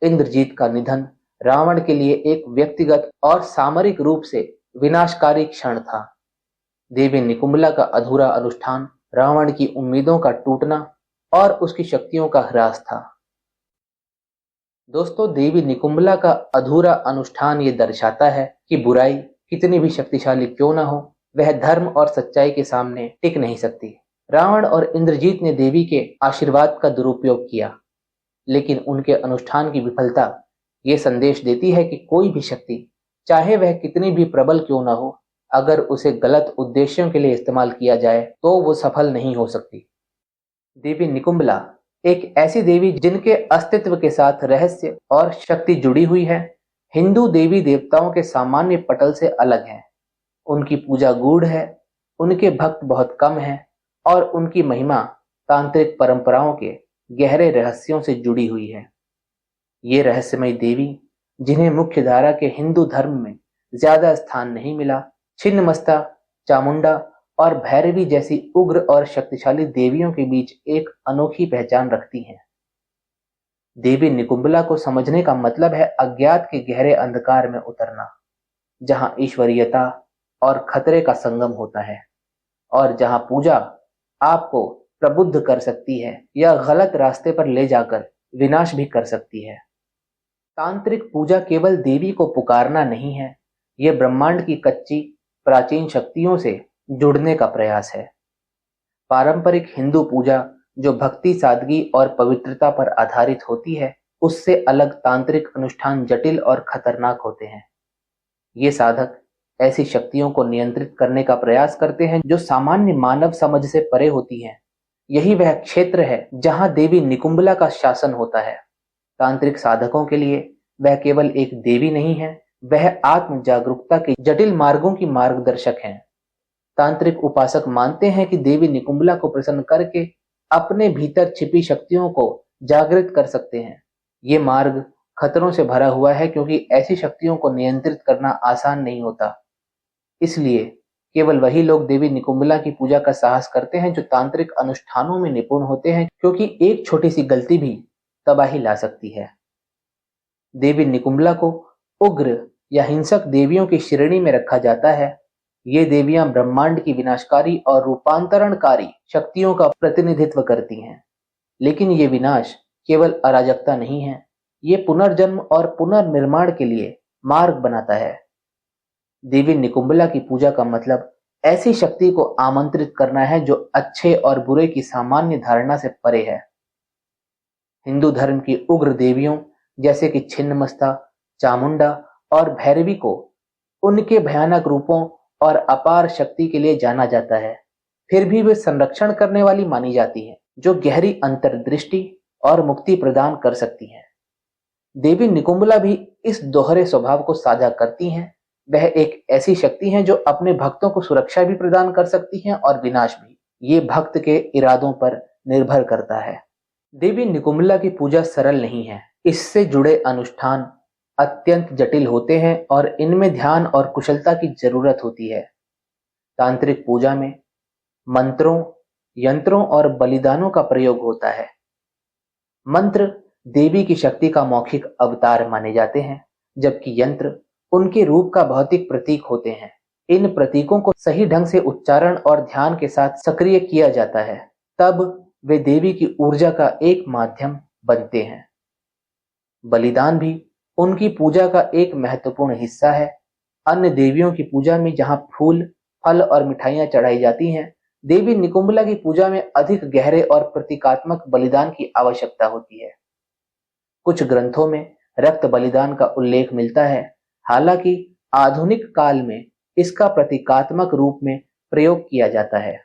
इंद्रजीत का निधन रावण के लिए एक व्यक्तिगत और सामरिक रूप से विनाशकारी क्षण था। देवी निकुंभला का अधूरा अनुष्ठान रावण की उम्मीदों का टूटना और उसकी शक्तियों का ह्रास था। दोस्तों, देवी निकुंभला का अधूरा अनुष्ठान ये दर्शाता है कि बुराई कितनी भी शक्तिशाली क्यों ना हो, वह धर्म और सच्चाई के सामने टिक नहीं सकती। रावण और इंद्रजीत ने देवी के आशीर्वाद का दुरुपयोग किया, लेकिन उनके अनुष्ठान की विफलता ये संदेश देती है कि कोई भी शक्ति, चाहे वह कितनी भी प्रबल क्यों ना हो, अगर उसे गलत उद्देश्यों के लिए इस्तेमाल किया जाए तो वो सफल नहीं हो सकती। देवी निकुंभला एक ऐसी देवी जिनके अस्तित्व के साथ रहस्य और शक्ति जुड़ी हुई है, हिंदू देवी देवताओं के सामान्य पटल से अलग है। उनकी पूजा गूढ़ है, उनके भक्त बहुत कम हैं और उनकी महिमा तांत्रिक परंपराओं के गहरे रहस्यों से जुड़ी हुई है। ये रहस्यमय देवी, जिन्हें मुख्य धारा के हिंदू धर्म में ज्यादा स्थान नहीं मिला, छिन्नमस्ता, चामुंडा और भैरवी जैसी उग्र और शक्तिशाली देवियों के बीच एक अनोखी पहचान रखती हैं। देवी निकुंभला को समझने का मतलब है अज्ञात के गहरे अंधकार में उतरना, जहां ईश्वरीयता और खतरे का संगम होता है और जहां पूजा आपको प्रबुद्ध कर सकती है या गलत रास्ते पर ले जाकर विनाश भी कर सकती है। तांत्रिक पूजा केवल देवी को पुकारना नहीं है, यह ब्रह्मांड की कच्ची प्राचीन शक्तियों से जुड़ने का प्रयास है। पारंपरिक हिंदू पूजा जो भक्ति, सादगी और पवित्रता पर आधारित होती है, उससे अलग तांत्रिक अनुष्ठान जटिल और खतरनाक होते हैं। ये साधक ऐसी शक्तियों को नियंत्रित करने का प्रयास करते हैं जो सामान्य मानव समझ से परे होती हैं। यही वह क्षेत्र है जहां देवी निकुंभला का शासन होता है। तांत्रिक साधकों के लिए वह केवल एक देवी नहीं है, वह आत्म जागरूकता के जटिल मार्गों की मार्गदर्शक हैं। तांत्रिक उपासक मानते हैं कि देवी निकुंभला को प्रसन्न करके अपने भीतर छिपी शक्तियों को जागृत कर सकते हैं। ये मार्ग खतरों से भरा हुआ है क्योंकि ऐसी शक्तियों को नियंत्रित करना आसान नहीं होता। इसलिए केवल वही लोग देवी निकुंभला की पूजा का साहस करते हैं जो तांत्रिक अनुष्ठानों में निपुण होते हैं, क्योंकि एक छोटी सी गलती भी तबाही ला सकती है। देवी निकुंभला को उग्र या हिंसक देवियों की श्रेणी में रखा जाता है। ये देवियां ब्रह्मांड की विनाशकारी और रूपांतरणकारी शक्तियों का प्रतिनिधित्व करती हैं। लेकिन ये विनाश केवल अराजकता नहीं है, ये पुनर्जन्म और पुनर्निर्माण के लिए मार्ग बनाता है। देवी निकुंभला की पूजा का मतलब ऐसी शक्ति को आमंत्रित करना है जो अच्छे और बुरे की सामान्य धारणा से परे है। हिंदू धर्म की उग्र देवियों जैसे कि छिन्नमस्ता, चामुंडा और भैरवी को उनके भयानक रूपों और अपार शक्ति के लिए जाना जाता है। फिर भी वे संरक्षण करने वाली मानी जाती हैं, जो गहरी अंतर्दृष्टि और मुक्ति प्रदान कर सकती हैं। देवी निकुंभला भी इस दोहरे स्वभाव को साझा करती हैं। वह एक ऐसी शक्ति है जो अपने भक्तों को सुरक्षा भी प्रदान कर सकती है और विनाश भी। ये भक्त के इरादों पर निर्भर करता है। देवी निकुंभला की पूजा सरल नहीं है। इससे जुड़े अनुष्ठान अत्यंत जटिल होते हैं और इनमें ध्यान और कुशलता की जरूरत होती है। तांत्रिक पूजा में मंत्रों, यंत्रों और बलिदानों का प्रयोग होता है। मंत्र देवी की शक्ति का मौखिक अवतार माने जाते हैं, जबकि यंत्र उनके रूप का भौतिक प्रतीक होते हैं। इन प्रतीकों को सही ढंग से उच्चारण और ध्यान के साथ सक्रिय किया जाता है, तब वे देवी की ऊर्जा का एक माध्यम बनते हैं। बलिदान भी उनकी पूजा का एक महत्वपूर्ण हिस्सा है। अन्य देवियों की पूजा में जहां फूल, फल और मिठाइयां चढ़ाई जाती हैं, देवी निकुंभला की पूजा में अधिक गहरे और प्रतीकात्मक बलिदान की आवश्यकता होती है। कुछ ग्रंथों में रक्त बलिदान का उल्लेख मिलता है, हालांकि आधुनिक काल में इसका प्रतीकात्मक रूप में प्रयोग किया जाता है।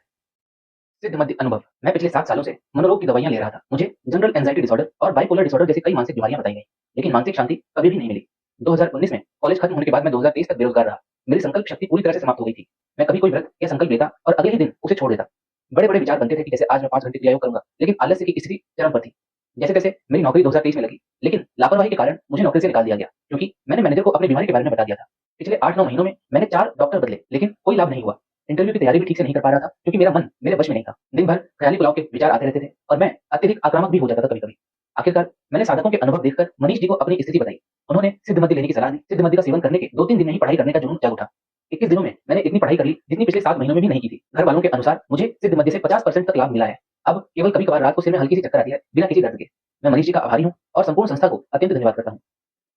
सिद्ध मध्य अनुभव। मैं पिछले 7 सालों से मनोरोग की दवाइयां ले रहा था। मुझे जनरल एंजाइटी डिसऑर्डर और बाइपोलर डिसऑर्डर जैसी कई मानसिक बीमारियां बताई गई, लेकिन मानसिक शांति कभी भी नहीं मिली। 2019 में कॉलेज खत्म होने के बाद मैं 2023 तक बेरोजगार रहा। मेरी संकल्प शक्ति पूरी तरह से समाप्त हो गई थी। मैं कभी कोई व्रत या संकल्प लेता और अगले ही दिन उसे छोड़ देता। बड़े-बड़े विचार बनते थे कि जैसे आज मैं 5 घंटे क्रिया योग करूँगा, लेकिन आलस्य की स्थिति चरम पर थी। जैसे-तैसे मेरी नौकरी 2023 में लगी, लेकिन लापरवाही के कारण मुझे नौकरी से निकाल दिया गया, क्योंकि मैंने मैनेजर को अपनी बीमारी के बारे में बता दिया था। पिछले 8-9 महीनों में मैंने 4 डॉक्टर बदले, लेकिन कोई लाभ नहीं हुआ। इंटरव्यू की तैयारी भी ठीक से नहीं कर पा रहा था, क्योंकि मेरा मन मेरे वश में नहीं था। दिन भर ख़याली पुलाव के विचार आते रहते थे और मैं अत्यधिक आक्रामक भी हो जाता था कभी-कभी। आखिरकार मैंने साधकों के अनुभव देखकर मनीष जी को अपनी स्थिति बताई। उन्होंने सिद्ध मद्य लेने की सलाह दी। सिद्ध मद्य का सेवन करने के 2-3 दिन में ही पढ़ाई करने का जुनून जाग उठा। 21 दिनों में मैंने इतनी पढ़ाई कर ली जितनी पिछले 7 महीनों में भी नहीं की थी। घर वालों के अनुसार मुझे सिद्ध मद्य से 50% तक लाभ मिला है। अब केवल कभी-कभार रात को सिर में हल्की सी चक्कर आती है, बिना किसी दर्द के। मैं मनीष जी का आभारी हूँ और संपूर्ण संस्था को अत्यंत धन्यवाद करता हूँ।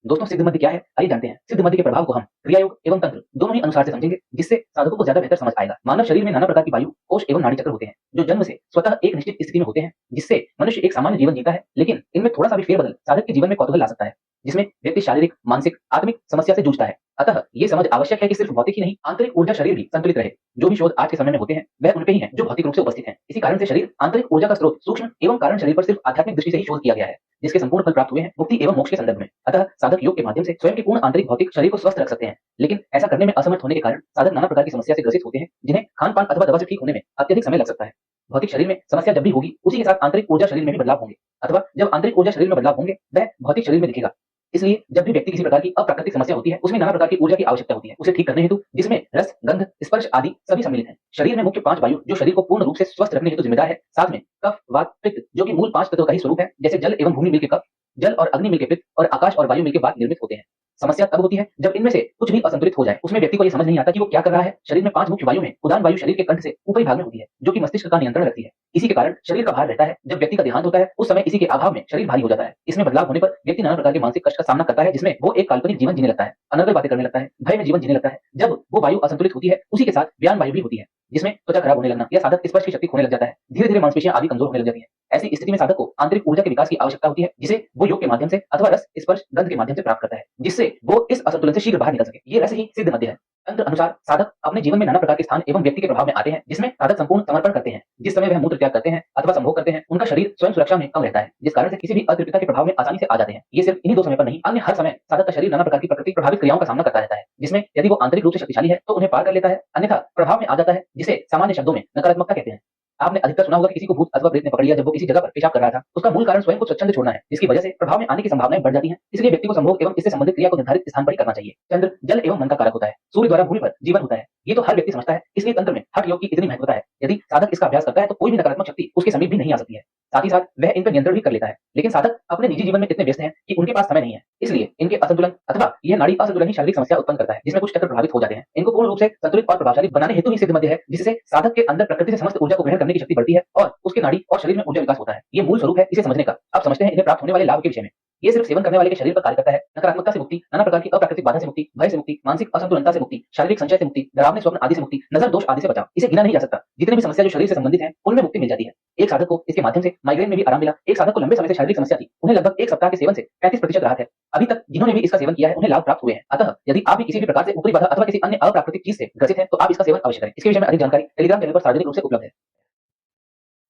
दोस्तों, सिद्ध मध्य क्या है, आइए जानते हैं। सिद्ध मध्य के प्रभाव को हम क्रिया योग एवं तंत्र दोनों ही अनुसार से समझेंगे, जिससे साधकों को ज्यादा बेहतर समझ आएगा। मानव शरीर में नाना प्रकार की वायु, कोष एवं नाड़ी चक्र होते हैं, जो जन्म से स्वतः एक निश्चित स्थिति में होते हैं, जिससे मनुष्य एक सामान्य जीवन जीता है। लेकिन इनमें थोड़ा सा भी फेरबदल साधक के जीवन में कौतूहल ला सकता है, जिसमें व्यक्ति शारीरिक, मानसिक, आत्मिक समस्या से जूझता है। अतः ये समझ आवश्यक है कि सिर्फ भौतिक ही नहीं, आंतरिक ऊर्जा शरीर भी संतुलित रहे। जो भी शोध आज के समय में होते हैं, वह उनपे ही हैं जो भौतिक रूप से उपस्थित हैं। इसी कारण से शरीर आंतरिक ऊर्जा का स्रोत सूक्ष्म एवं कारण शरीर पर सिर्फ आध्यात्मिक दृष्टि से ही शोध किया गया है, जिसके संपूर्ण फल प्राप्त हुए हैं मुक्ति एवं मोक्ष के संदर्भ में। अतः साधक योग के माध्यम से स्वयं के पूर्ण आंतरिक भौतिक शरीर को स्वस्थ रख सकते हैं, लेकिन ऐसा करने में असमर्थ होने के कारण साधक नाना प्रकार की समस्या से ग्रसित होते हैं, जिन्हें खान-पान अथवा दवा से ठीक होने में अत्यधिक समय लग सकता है। भौतिक शरीर में समस्या जब भी होगी, उसी के साथ आंतरिक ऊर्जा शरीर में भी बदलाव होंगे, अथवा जब आंतरिक ऊर्जा शरीर में बदलाव होंगे, वह भौतिक शरीर में दिखेगा। इसलिए जब भी व्यक्ति किसी प्रकार की अप्राकृतिक समस्या होती है, उसमें नाना प्रकार की ऊर्जा की आवश्यकता होती है, उसे ठीक करने हेतु, जिसमें रस, गंध, स्पर्श आदि सभी सम्मिलित हैं। शरीर में मुख्य 5 वायु जो शरीर को पूर्ण रूप से स्वस्थ रखने हेतु जिम्मेदार है, साथ में कफ, वात, पित्त जो कि मूल 5 तत्वों का ही स्वरूप है, जैसे जल एवं भूमि मिलके कफ, जल और अग्नि मिलके पित्त और आकाश और वायु मिलके वात निर्मित होते हैं। समस्या तब होती है जब इनमें से कुछ भी असंतुलित हो जाए। उसमें व्यक्ति को ये समझ नहीं आता कि वो क्या कर रहा है। शरीर में 5 मुख्य वायु में उदान वायु शरीर के कंठ से ऊपरी भाग में होती है, जो कि मस्तिष्क का नियंत्रण रखती है। इसी के कारण शरीर का भार रहता है। जब व्यक्ति का देहांत होता है, उस समय इसी के अभाव में शरीर भारी हो जाता है। इसमें बदलाव होने पर व्यक्ति नाना प्रकार के मानसिक कष्ट का सामना करता है, जिसमें वो एक काल्पनिक जीवन जीने लगता है, अनर्गल बातें करने लगता है, भय में जीवन जीने लगता है। जब वो वायु असंतुलित होती है, उसी के साथ व्यान वायु भी होती है, जिसमें त्वचा खराब होने लगना या साधक स्पर्श की शक्ति खोने लग जाता है। धीरे-धीरे मांसपेशियां आदि कमजोर होने लग जाती हैं। ऐसी स्थिति में साधक को आंतरिक ऊर्जा के विकास की आवश्यकता होती है, जिसे वो योग के माध्यम से अथवा रस, स्पर्श, गंध के माध्यम से प्राप्त करता है, जिससे वो इस असंतुलन से शीघ्र बाहर निकल सके। ये रस ही सिद्ध मद्य है। तंत्र अनुसार साधक अपने जीवन में नाना प्रकार के स्थान एवं व्यक्ति के प्रभाव में आते हैं, जिसमें साधक संपूर्ण समर्पण करते हैं। जिस समय वह मूत्र त्याग करते हैं अथवा संभोग करते हैं, उनका शरीर स्वयं सुरक्षा में कम रहता है, जिस कारण से किसी भी अतृप्तता के प्रभाव में आसानी से आ जाते हैं। ये सिर्फ इन्हीं 2 समय पर नहीं, अन्य हर समय साधक का शरीर नाना प्रकार की प्रकृति प्रभावित क्रियाओं का सामना करता रहता है, जिसमें यदि वो आंतरिक रूप से शक्तिशाली है तो उन्हें पार कर लेता है, अन्यथा प्रभाव में आ जाता है, जिसे सामान्य शब्दों में नकारात्मकता कहते हैं। आपने अधिकतर सुना होगा कि किसी को भूत अथवा प्रेत ने पकड़ लिया जब वो किसी जगह पर पेशाब कर रहा था। उसका मूल कारण स्वयं को स्वच्छंद छोड़ना है, जिसकी वजह से प्रभाव में आने की संभावनाएं बढ़ जाती हैं। इसलिए व्यक्ति को संभोग एवं इससे संबंधित क्रिया को निर्धारित स्थान पर ही करना चाहिए। चंद्र जल एवं मन का कारक होता है। सूर्य द्वारा भूमि पर जीवन होता है। ये तो हर व्यक्ति समझता है, इसलिए तंत्र में हठ योग की इतनी महत्वता है। यदि साधक इसका अभ्यास करता है तो कोई भी नकारात्मक शक्ति उसके समीप भी नहीं आ सकती है। साथ ही साथ वह इन पर नियंत्रण भी कर लेता है। लेकिन साधक अपने निजी जीवन में इतने व्यस्त हैं कि उनके पास समय नहीं है। इसलिए इनके असंतुलन अथवा यह नाड़ी असंतुलन ही शारीरिक समस्या उत्पन्न करता है, जिसमें कुछ चक्र प्रभावित हो जाते हैं। इनको पूर्ण रूप से संतुलित और प्रभावशाली बनाने हेतु ही सिद्ध मध्य है, जिससे साधक के अंदर प्रकृति से समस्त ऊर्जा को ग्रहण करने की शक्ति बढ़ती है और उसके नाड़ी और शरीर में ऊर्जा विकास होता है। ये मूल स्वरूप है इसे समझने का। अब समझते हैं इन्हें प्राप्त होने वाले लाभ के विषय में। ये सिर्फ सेवन करने वाले के शरीर पर कार्य करता है। नकारात्मकता से मुक्ति, नाना प्रकार की अप्राकृतिक बाधा से मुक्ति, भय से मुक्ति, मानसिक असंतुलनता से मुक्ति, शारीरिक संचय से मुक्ति, डरावने स्वप्न आदि से मुक्ति, नजर दोष आदि से बचाव। इसे गिना नहीं जा सकता। जितनी भी समस्या जो शरीर से संबंधित है, उनमें मुक्ति मिल जाती है। एक साधक को इसके माध्यम से माइग्रेन में भी आराम मिला। एक साधक को लंबे समय से शारीरिक समस्या थी, उन्हें लगभग 1 सप्ताह के सेवन से 35% राहत है। अभी तक जिन्होंने भी इसका सेवन किया है, उन्हें लाभ प्राप्त हुए हैं। अतः यदि आप भी किसी भी प्रकार से ऊपरी बाधा अथवा किसी अन्य अप्राकृतिक चीज से ग्रसित हैं, तो आप इसका सेवन अवश्य करें। इसके विषय में अधिक जानकारी टेलीग्राम चैनल पर सार्वजनिक रूप से उपलब्ध है।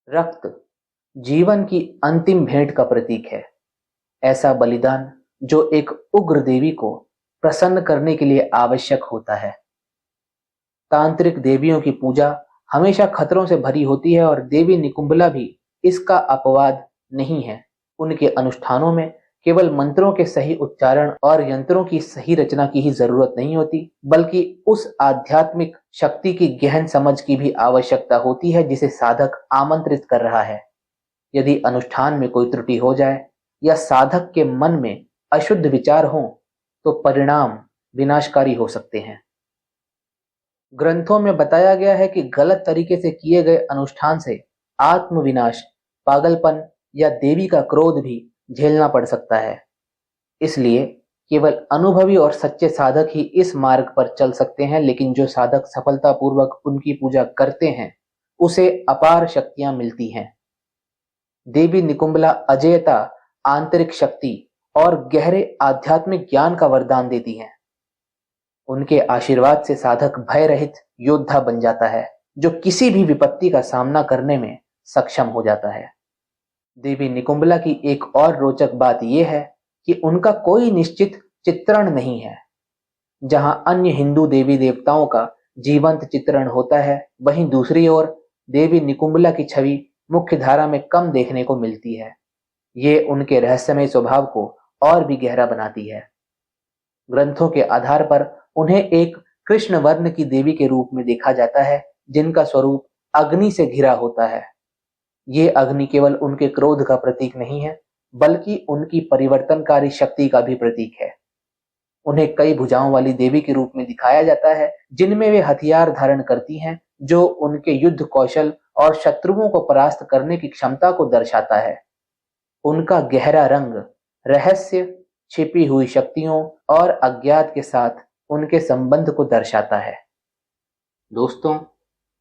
रक्त जीवन की अंतिम भेंट का प्रतीक है। ऐसा बलिदान जो एक उग्र देवी को प्रसन्न करने के लिए आवश्यक होता है। तांत्रिक देवियों की पूजा हमेशा खतरों से भरी होती है और देवी निकुंभला भी इसका अपवाद नहीं है। उनके अनुष्ठानों में केवल मंत्रों के सही उच्चारण और यंत्रों की सही रचना की ही जरूरत नहीं होती, बल्कि उस आध्यात्मिक शक्ति की गहन समझ की भी आवश्यकता होती है जिसे साधक आमंत्रित कर रहा है। यदि अनुष्ठान में कोई त्रुटि हो जाए या साधक के मन में अशुद्ध विचार हों, तो परिणाम विनाशकारी हो सकते हैं। ग्रंथों में बताया गया है कि गलत तरीके से किए गए अनुष्ठान से आत्मविनाश, पागलपन या देवी का क्रोध भी झेलना पड़ सकता है। इसलिए केवल अनुभवी और सच्चे साधक ही इस मार्ग पर चल सकते हैं, लेकिन जो साधक सफलतापूर्वक उनकी पूजा करते हैं, उसे अपार शक्तियां मिलती हैं। देवी निकुंभला अजेयता, आंतरिक शक्ति और गहरे आध्यात्मिक ज्ञान का वरदान देती हैं। उनके आशीर्वाद से साधक भय रहित योद्धा बन जाता है, जो किसी भी विपत्ति का सामना करने में सक्षम हो जाता है। देवी निकुंभला की एक और रोचक बात यह है कि उनका कोई निश्चित चित्रण नहीं है। जहां अन्य हिंदू देवी देवताओं का जीवंत चित्रण होता है, वहीं दूसरी ओर देवी निकुंबला की छवि मुख्य धारा में कम देखने को मिलती है। ये उनके रहस्यमय स्वभाव को और भी गहरा बनाती है। ग्रंथों के आधार पर उन्हें एक कृष्ण वर्ण की देवी के रूप में देखा जाता है, जिनका स्वरूप अग्नि से घिरा होता है। ये अग्नि केवल उनके क्रोध का प्रतीक नहीं है, बल्कि उनकी परिवर्तनकारी शक्ति का भी प्रतीक है। उन्हें कई भुजाओं वाली देवी के रूप में दिखाया जाता है, जिनमें वे हथियार धारण करती हैं, जो उनके युद्ध कौशल और शत्रुओं को परास्त करने की क्षमता को दर्शाता है। उनका गहरा रंग रहस्य, छिपी हुई शक्तियों और अज्ञात के साथ उनके संबंध को दर्शाता है। दोस्तों,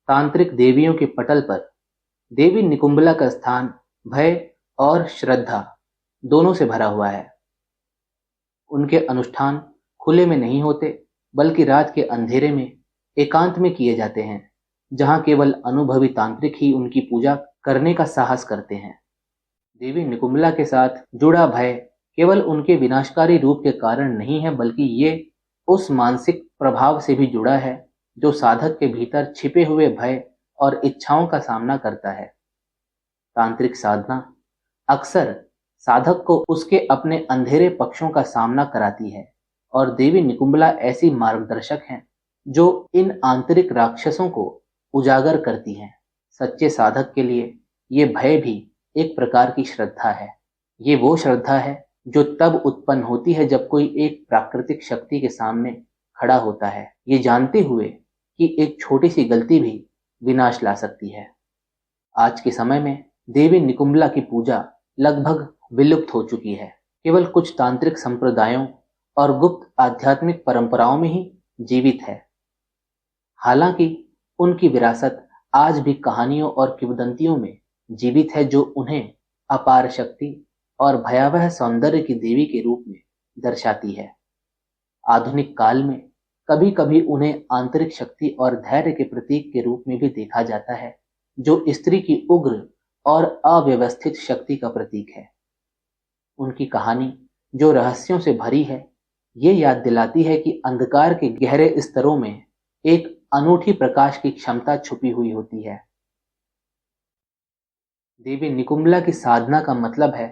तांत्रिक देवियों के पटल पर देवी निकुंबला का स्थान भय और श्रद्धा दोनों से भरा हुआ है। उनके अनुष्ठान खुले में नहीं होते, बल्कि रात के अंधेरे में एकांत में किए जाते हैं, जहां केवल अनुभवी तांत्रिक ही उनकी पूजा करने का साहस करते हैं। देवी निकुंबला के साथ जुड़ा भय केवल उनके विनाशकारी रूप के कारण नहीं है, बल्कि ये उस मानसिक प्रभाव से भी जुड़ा है जो साधक के भीतर छिपे हुए भय और इच्छाओं का सामना करता है। तांत्रिक साधना अक्सर साधक को उसके अपने अंधेरे पक्षों का सामना कराती है, और देवी निकुंबला ऐसी मार्गदर्शक हैं जो इन आंतरिक राक्षसों को उजागर करती हैं। सच्चे साधक के लिए ये भय भी एक प्रकार की श्रद्धा है। ये वो श्रद्धा है जो तब उत्पन्न होती है जब कोई एक प्राकृतिक शक्ति के सामने खड़ा होता है, ये जानते हुए कि एक छोटी सी गलती भी विनाश ला सकती है। आज के समय में देवी निकुंबला की पूजा लगभग विलुप्त हो चुकी है। केवल कुछ तांत्रिक संप्रदायों और गुप्त आध्यात्मिक परंपराओं में ही जीवित है। हालांकि उनकी विरासत आज भी कहानियों और किंवदंतियों में जीवित है, जो उन्हें अपार शक्ति और भयावह सौंदर्य की देवी के रूप में दर्शाती है। आधुनिक काल में कभी कभी उन्हें आंतरिक शक्ति और धैर्य के प्रतीक के रूप में भी देखा जाता है, जो स्त्री की उग्र और अव्यवस्थित शक्ति का प्रतीक है। उनकी कहानी जो रहस्यों से भरी है, ये याद दिलाती है कि अंधकार के गहरे स्तरों में एक अनूठी प्रकाश की क्षमता छुपी हुई होती है। देवी निकुंबला की साधना का मतलब है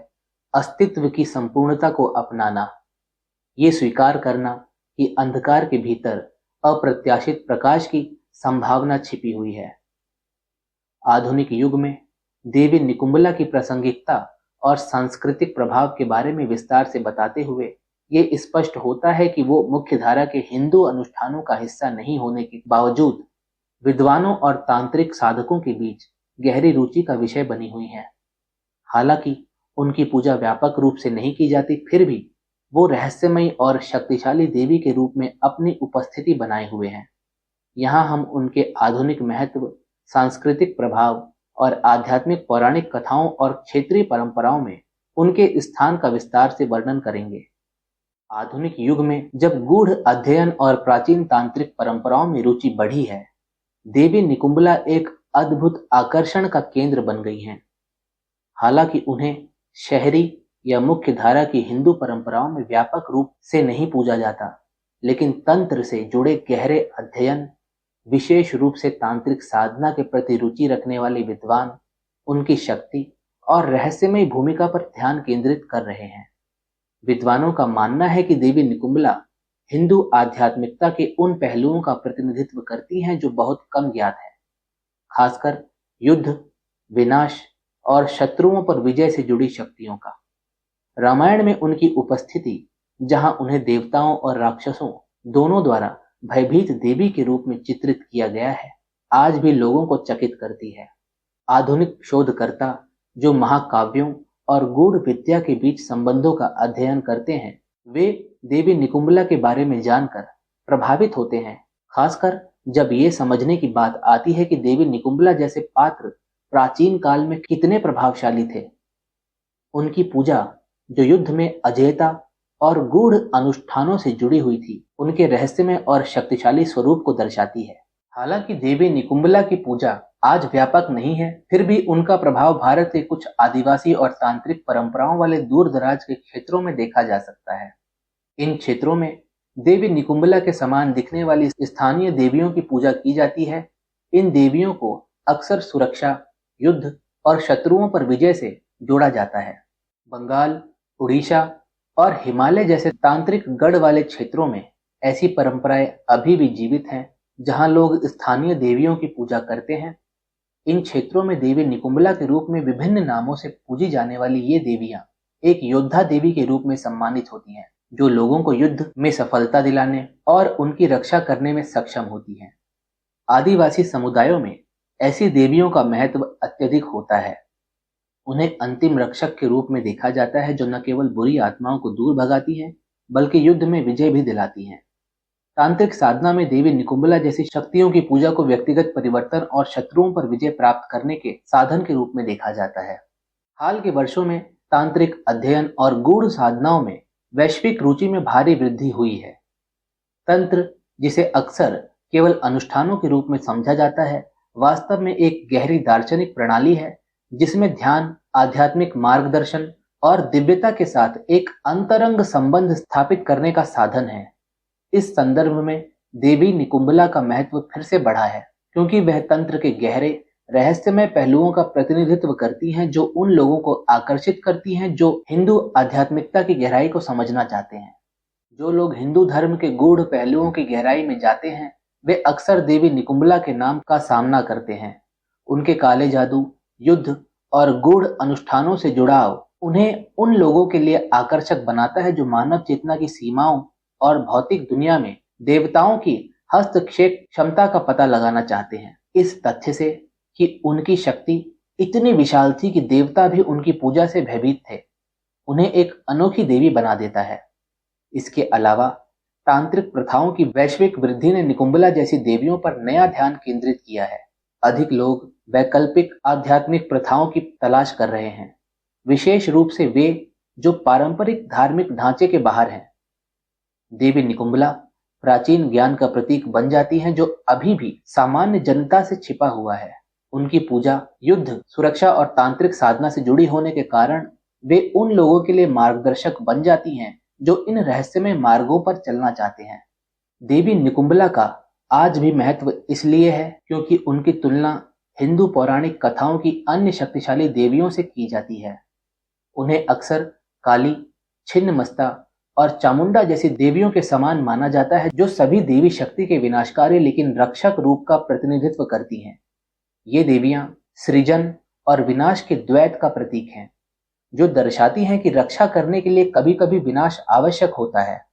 अस्तित्व की संपूर्णता को अपनाना, ये स्वीकार करना कि अंधकार के भीतर अप्रत्याशित प्रकाश की संभावना छिपी हुई है। आधुनिक युग में देवी निकुंबला की प्रासंगिकता और सांस्कृतिक प्रभाव के बारे में विस्तार से बताते हुए ये स्पष्ट होता है कि वो मुख्य धारा के हिंदू अनुष्ठानों का हिस्सा नहीं होने के बावजूद विद्वानों और तांत्रिक साधकों के बीच गहरी रुचि का विषय बनी हुई है। हालांकि उनकी पूजा व्यापक रूप से नहीं की जाती, फिर भी वो रहस्यमयी और शक्तिशाली देवी के रूप में अपनी उपस्थिति बनाए हुए हैं। यहाँ हम उनके आधुनिक महत्व, सांस्कृतिक प्रभाव और आध्यात्मिक पौराणिक कथाओं और क्षेत्रीय परंपराओं में उनके स्थान का विस्तार से वर्णन करेंगे। आधुनिक युग में जब गूढ़ अध्ययन और प्राचीन तांत्रिक परंपराओं में रुचि बढ़ी है, देवी निकुंबला एक अद्भुत आकर्षण का केंद्र बन गई हैं। हालांकि उन्हें शहरी या मुख्य धारा की हिंदू परंपराओं में व्यापक रूप से नहीं पूजा जाता, लेकिन तंत्र से जुड़े गहरे अध्ययन, विशेष रूप से तांत्रिक साधना के प्रति रुचि रखने वाले विद्वान उनकी शक्ति और रहस्यमय भूमिका पर ध्यान केंद्रित कर रहे हैं। विद्वानों का मानना है कि देवी निकुंबला हिंदू आध्यात्मिकता के उन पहलुओं का प्रतिनिधित्व करती हैं जो बहुत कम ज्ञात है, खासकर युद्ध, विनाश और शत्रुओं पर विजय से जुड़ी शक्तियों का। रामायण में उनकी उपस्थिति, जहां उन्हें देवताओं और राक्षसों दोनों द्वारा भयभीत देवी के रूप में चित्रित किया गया है, आज भी लोगों को चकित करती है। आधुनिक शोधकर्ता जो महाकाव्यों और गूढ़ विद्या के बीच संबंधों का अध्ययन करते हैं, वे देवी निकुंबला के बारे में जानकर प्रभावित होते हैं, खासकर जब ये समझने की बात आती है कि देवी निकुंबला जैसे पात्र प्राचीन काल में कितने प्रभावशाली थे। उनकी पूजा जो युद्ध में अजेयता और गूढ़ अनुष्ठानों से जुड़ी हुई थी, उनके रहस्यमय और शक्तिशाली स्वरूप को दर्शाती है। हालांकि देवी निकुंबला की पूजा आज व्यापक नहीं है, फिर भी उनका प्रभाव भारत के कुछ आदिवासी और तांत्रिक परंपराओं वाले दूर दराज के क्षेत्रों में देखा जा सकता है। इन क्षेत्रों में देवी निकुंबला के समान दिखने वाली स्थानीय देवियों की पूजा की जाती है। इन देवियों को अक्सर सुरक्षा, युद्ध और शत्रुओं पर विजय से जोड़ा जाता है। बंगाल, उड़ीसा और हिमालय जैसे तांत्रिक गढ़ वाले क्षेत्रों में ऐसी परंपराएं अभी भी जीवित हैं, जहां लोग स्थानीय देवियों की पूजा करते हैं। इन क्षेत्रों में देवी निकुंबला के रूप में विभिन्न नामों से पूजी जाने वाली ये देवियां एक योद्धा देवी के रूप में सम्मानित होती हैं, जो लोगों को युद्ध में सफलता दिलाने और उनकी रक्षा करने में सक्षम होती हैं। आदिवासी समुदायों में ऐसी देवियों का महत्व अत्यधिक होता है। उन्हें अंतिम रक्षक के रूप में देखा जाता है, जो न केवल बुरी आत्माओं को दूर भगाती हैं, बल्कि युद्ध में विजय भी दिलाती हैं। तांत्रिक साधना में देवी निकुंबला जैसी शक्तियों की पूजा को व्यक्तिगत परिवर्तन और शत्रुओं पर विजय प्राप्त करने के साधन के रूप में देखा जाता है। हाल के वर्षों में तांत्रिक अध्ययन और गूढ़ साधनाओं में वैश्विक रुचि में भारी वृद्धि हुई है। तंत्र, जिसे अक्सर केवल अनुष्ठानों के रूप में समझा जाता है, वास्तव में एक गहरी दार्शनिक प्रणाली है, जिसमें ध्यान, आध्यात्मिक मार्गदर्शन और दिव्यता के साथ एक अंतरंग संबंध स्थापित करने का साधन है। इस संदर्भ में देवी निकुंबला का महत्व फिर से बढ़ा है, क्योंकि वह तंत्र के गहरे रहस्यमय पहलुओं का प्रतिनिधित्व करती हैं, जो उन लोगों को आकर्षित करती हैं जो हिंदू आध्यात्मिकता की गहराई को समझना चाहते हैं। जो लोग हिंदू धर्म के गूढ़ पहलुओं की गहराई में जाते हैं, वे अक्सर देवी निकुंबला के नाम का सामना करते हैं। उनके काले जादू, युद्ध और गूढ़ अनुष्ठानों से जुड़ाव उन्हें उन लोगों के लिए आकर्षक बनाता है, जो मानव चेतना की सीमाओं और भौतिक दुनिया में देवताओं की हस्तक्षेप क्षमता का पता लगाना चाहते हैं। इस तथ्य से कि उनकी शक्ति इतनी विशाल थी कि देवता भी उनकी पूजा से भयभीत थे, उन्हें एक अनोखी देवी बना देता है। इसके अलावा तांत्रिक प्रथाओं की वैश्विक वृद्धि ने निकुंबला जैसी देवियों पर नया ध्यान केंद्रित किया है। अधिक लोग वैकल्पिक आध्यात्मिक प्रथाओं की तलाश कर रहे हैं, विशेष रूप से वे जो पारंपरिक धार्मिक ढांचे के बाहर हैं। देवी निकुंबला प्राचीन ज्ञान का प्रतीक बन जाती हैं, जो अभी भी सामान्य जनता से छिपा हुआ है। उनकी पूजा युद्ध, सुरक्षा और तांत्रिक साधना से जुड़ी होने के कारण वे उन लोगों के लिए मार्गदर्शक बन जाती हैं जो इन रहस्यमय मार्गों पर चलना चाहते हैं। देवी निकुंबला का आज भी महत्व इसलिए है क्योंकि उनकी तुलना हिंदू पौराणिक कथाओं की अन्य शक्तिशाली देवियों से की जाती है। उन्हें अक्सर काली, छिन्नमस्ता और चामुंडा जैसी देवियों के समान माना जाता है, जो सभी देवी शक्ति के विनाशकारी लेकिन रक्षक रूप का प्रतिनिधित्व करती हैं। ये देवियां सृजन और विनाश के द्वैत का प्रतीक हैं, जो दर्शाती हैं कि रक्षा करने के लिए कभी-कभी विनाश आवश्यक होता है।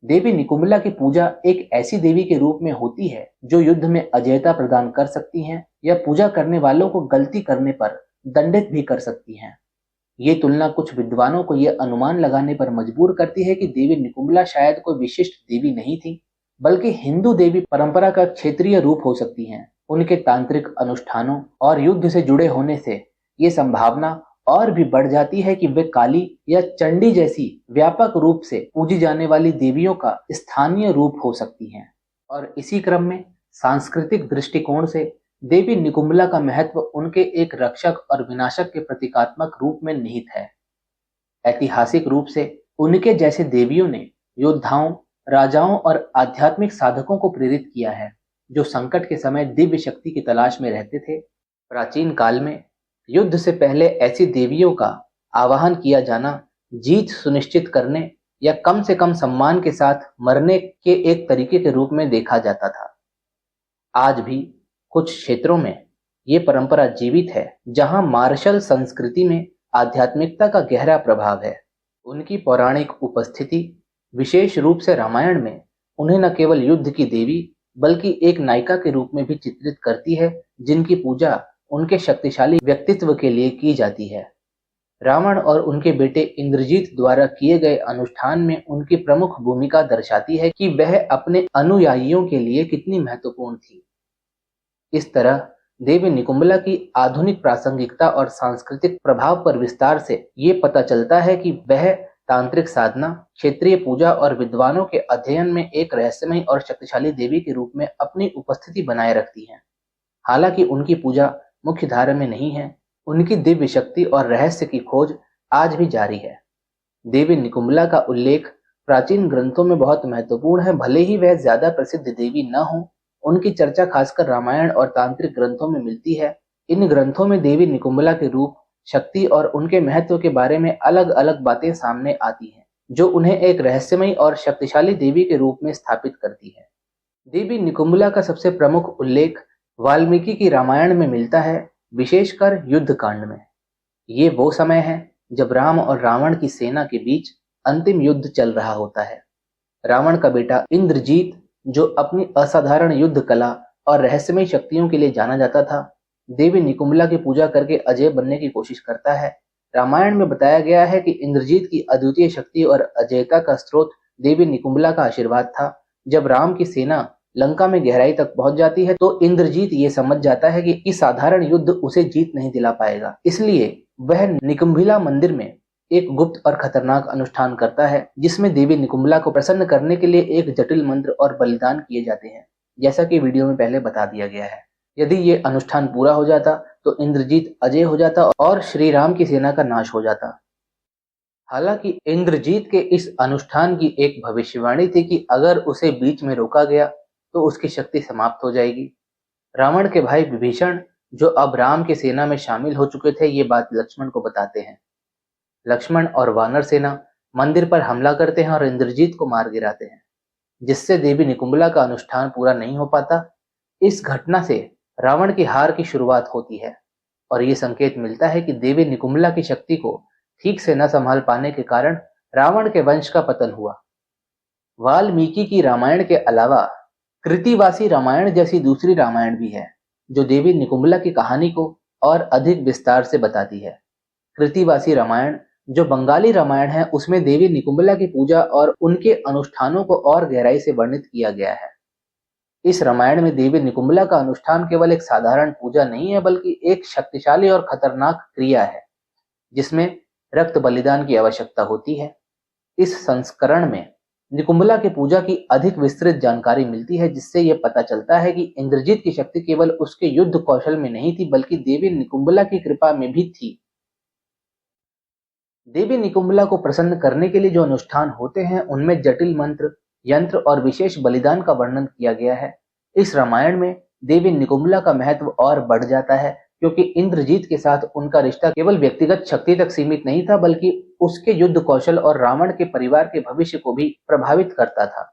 देवी निकुंबला की पूजा एक ऐसी देवी के रूप में होती है जो युद्ध में अजयता प्रदान कर सकती हैं या पूजा करने वालों को गलती करने पर दंडित भी कर सकती हैं। ये तुलना कुछ विद्वानों को यह अनुमान लगाने पर मजबूर करती है कि देवी निकुंबला शायद कोई विशिष्ट देवी नहीं थी, बल्कि हिंदू देवी परंपरा का क्षेत्रीय रूप हो सकती हैं। उनके तांत्रिक अनुष्ठानों और युद्ध से जुड़े होने से ये संभावना और भी बढ़ जाती है कि वे काली या चंडी जैसी व्यापक रूप से पूजी जाने वाली देवियों का स्थानीय रूप हो सकती हैं। और इसी क्रम में सांस्कृतिक दृष्टिकोण से देवी निकुंबला का महत्व उनके एक रक्षक और विनाशक के प्रतीकात्मक रूप में निहित है। ऐतिहासिक रूप से उनके जैसे देवियों ने योद्धाओं, राजाओं और आध्यात्मिक साधकों को प्रेरित किया है, जो संकट के समय दिव्य शक्ति की तलाश में रहते थे। प्राचीन काल में युद्ध से पहले ऐसी देवियों का आवाहन किया जाना जीत सुनिश्चित करने या कम से कम सम्मान के साथ मरने के एक तरीके के रूप में देखा जाता था। आज भी कुछ क्षेत्रों में ये परंपरा जीवित है, जहां मार्शल संस्कृति में आध्यात्मिकता का गहरा प्रभाव है। उनकी पौराणिक उपस्थिति, विशेष रूप से रामायण में, उन्हें न केवल युद्ध की देवी बल्कि एक नायिका के रूप में भी चित्रित करती है, जिनकी पूजा उनके शक्तिशाली व्यक्तित्व के लिए की जाती है। रावण और उनके बेटे इंद्रजीत द्वारा किए गए अनुष्ठान में उनकी प्रमुख भूमिका दर्शाती है कि वह अपने अनुयायियों के लिए कितनी महत्वपूर्ण थी। इस तरह देवी निकुंबला की आधुनिक प्रासंगिकता और सांस्कृतिक प्रभाव पर विस्तार से ये पता चलता है कि वह तांत्रिक साधना, क्षेत्रीय पूजा और विद्वानों के अध्ययन में एक रहस्यमय और शक्तिशाली देवी के रूप में अपनी उपस्थिति बनाए रखती हैं। हालांकि उनकी पूजा मुख्य धारा में नहीं है, उनकी दिव्य शक्ति और रहस्य की खोज आज भी जारी है। देवी निकुंबला का उल्लेख प्राचीन ग्रंथों में बहुत महत्वपूर्ण है, भले ही वह ज्यादा प्रसिद्ध देवी न हो। उनकी चर्चा खासकर रामायण और तांत्रिक ग्रंथों में मिलती है। इन ग्रंथों में देवी निकुंभला के रूप, शक्ति और उनके महत्व के बारे में अलग अलग बातें सामने आती हैं, जो उन्हें एक रहस्यमयी और शक्तिशाली देवी के रूप में स्थापित करती है। देवी निकुंभला का सबसे प्रमुख उल्लेख वाल्मीकि की रामायण में मिलता है, विशेषकर युद्ध कांड में। ये वो समय है जब राम और रावण की सेना के बीच अंतिम युद्ध चल रहा होता है। रावण का बेटा इंद्रजीत, जो अपनी असाधारण युद्ध कला और रहस्यमय शक्तियों के लिए जाना जाता था, देवी निकुंभला की पूजा करके अजय बनने की कोशिश करता है। रामायण में बताया गया है कि इंद्रजीत की अद्वितीय शक्ति और अजयता का स्रोत देवी निकुंभला का आशीर्वाद था। जब राम की सेना लंका में गहराई तक पहुंच जाती है तो इंद्रजीत ये समझ जाता है कि इस साधारण युद्ध उसे जीत नहीं दिला पाएगा, इसलिए वह निकुंभिला मंदिर में एक गुप्त और खतरनाक अनुष्ठान करता है, जिसमें देवी निकुंभला को प्रसन्न करने के लिए एक जटिल मंत्र और बलिदान किए जाते हैं, जैसा कि वीडियो में पहले बता दिया गया है। यदि ये अनुष्ठान पूरा हो जाता तो इंद्रजीत अजय हो जाता और श्री राम की सेना का नाश हो जाता। हालांकि इंद्रजीत के इस अनुष्ठान की एक भविष्यवाणी थी कि अगर उसे बीच में रोका गया तो उसकी शक्ति समाप्त हो जाएगी। रावण के भाई विभीषण, जो अब राम की सेना में शामिल हो चुके थे, ये बात लक्ष्मण को बताते हैं। लक्ष्मण और वानर सेना मंदिर पर हमला करते हैं और इंद्रजीत को मार गिराते हैं, जिससे देवी निकुंभला का अनुष्ठान पूरा नहीं हो पाता। इस घटना से रावण की हार की शुरुआत होती है और ये संकेत मिलता है कि देवी निकुंभला की शक्ति को ठीक से न संभाल पाने के कारण रावण के वंश का पतन हुआ। वाल्मीकि की रामायण के अलावा कृतिवासी रामायण जैसी दूसरी रामायण भी है, जो देवी निकुंभला की कहानी को और अधिक विस्तार से बताती है। कृतिवासी रामायण, जो बंगाली रामायण है, उसमें देवी निकुंभला की पूजा और उनके अनुष्ठानों को और गहराई से वर्णित किया गया है। इस रामायण में देवी निकुंभला का अनुष्ठान केवल एक साधारण पूजा नहीं है, बल्कि एक शक्तिशाली और खतरनाक क्रिया है, जिसमें रक्त बलिदान की आवश्यकता होती है। इस संस्करण में निकुंभला की पूजा की अधिक विस्तृत जानकारी मिलती है, जिससे यह पता चलता है कि इंद्रजीत की शक्ति केवल उसके युद्ध कौशल में नहीं थी, बल्कि देवी निकुंभला की कृपा में भी थी। देवी निकुंभला को प्रसन्न करने के लिए जो अनुष्ठान होते हैं, उनमें जटिल मंत्र, यंत्र और विशेष बलिदान का वर्णन किया गया है। इस रामायण में देवी निकुंभला का महत्व और बढ़ जाता है, क्योंकि इंद्रजीत के साथ उनका रिश्ता केवल व्यक्तिगत शक्ति तक सीमित नहीं था, बल्कि उसके युद्ध कौशल और रावण के परिवार के भविष्य को भी प्रभावित करता था।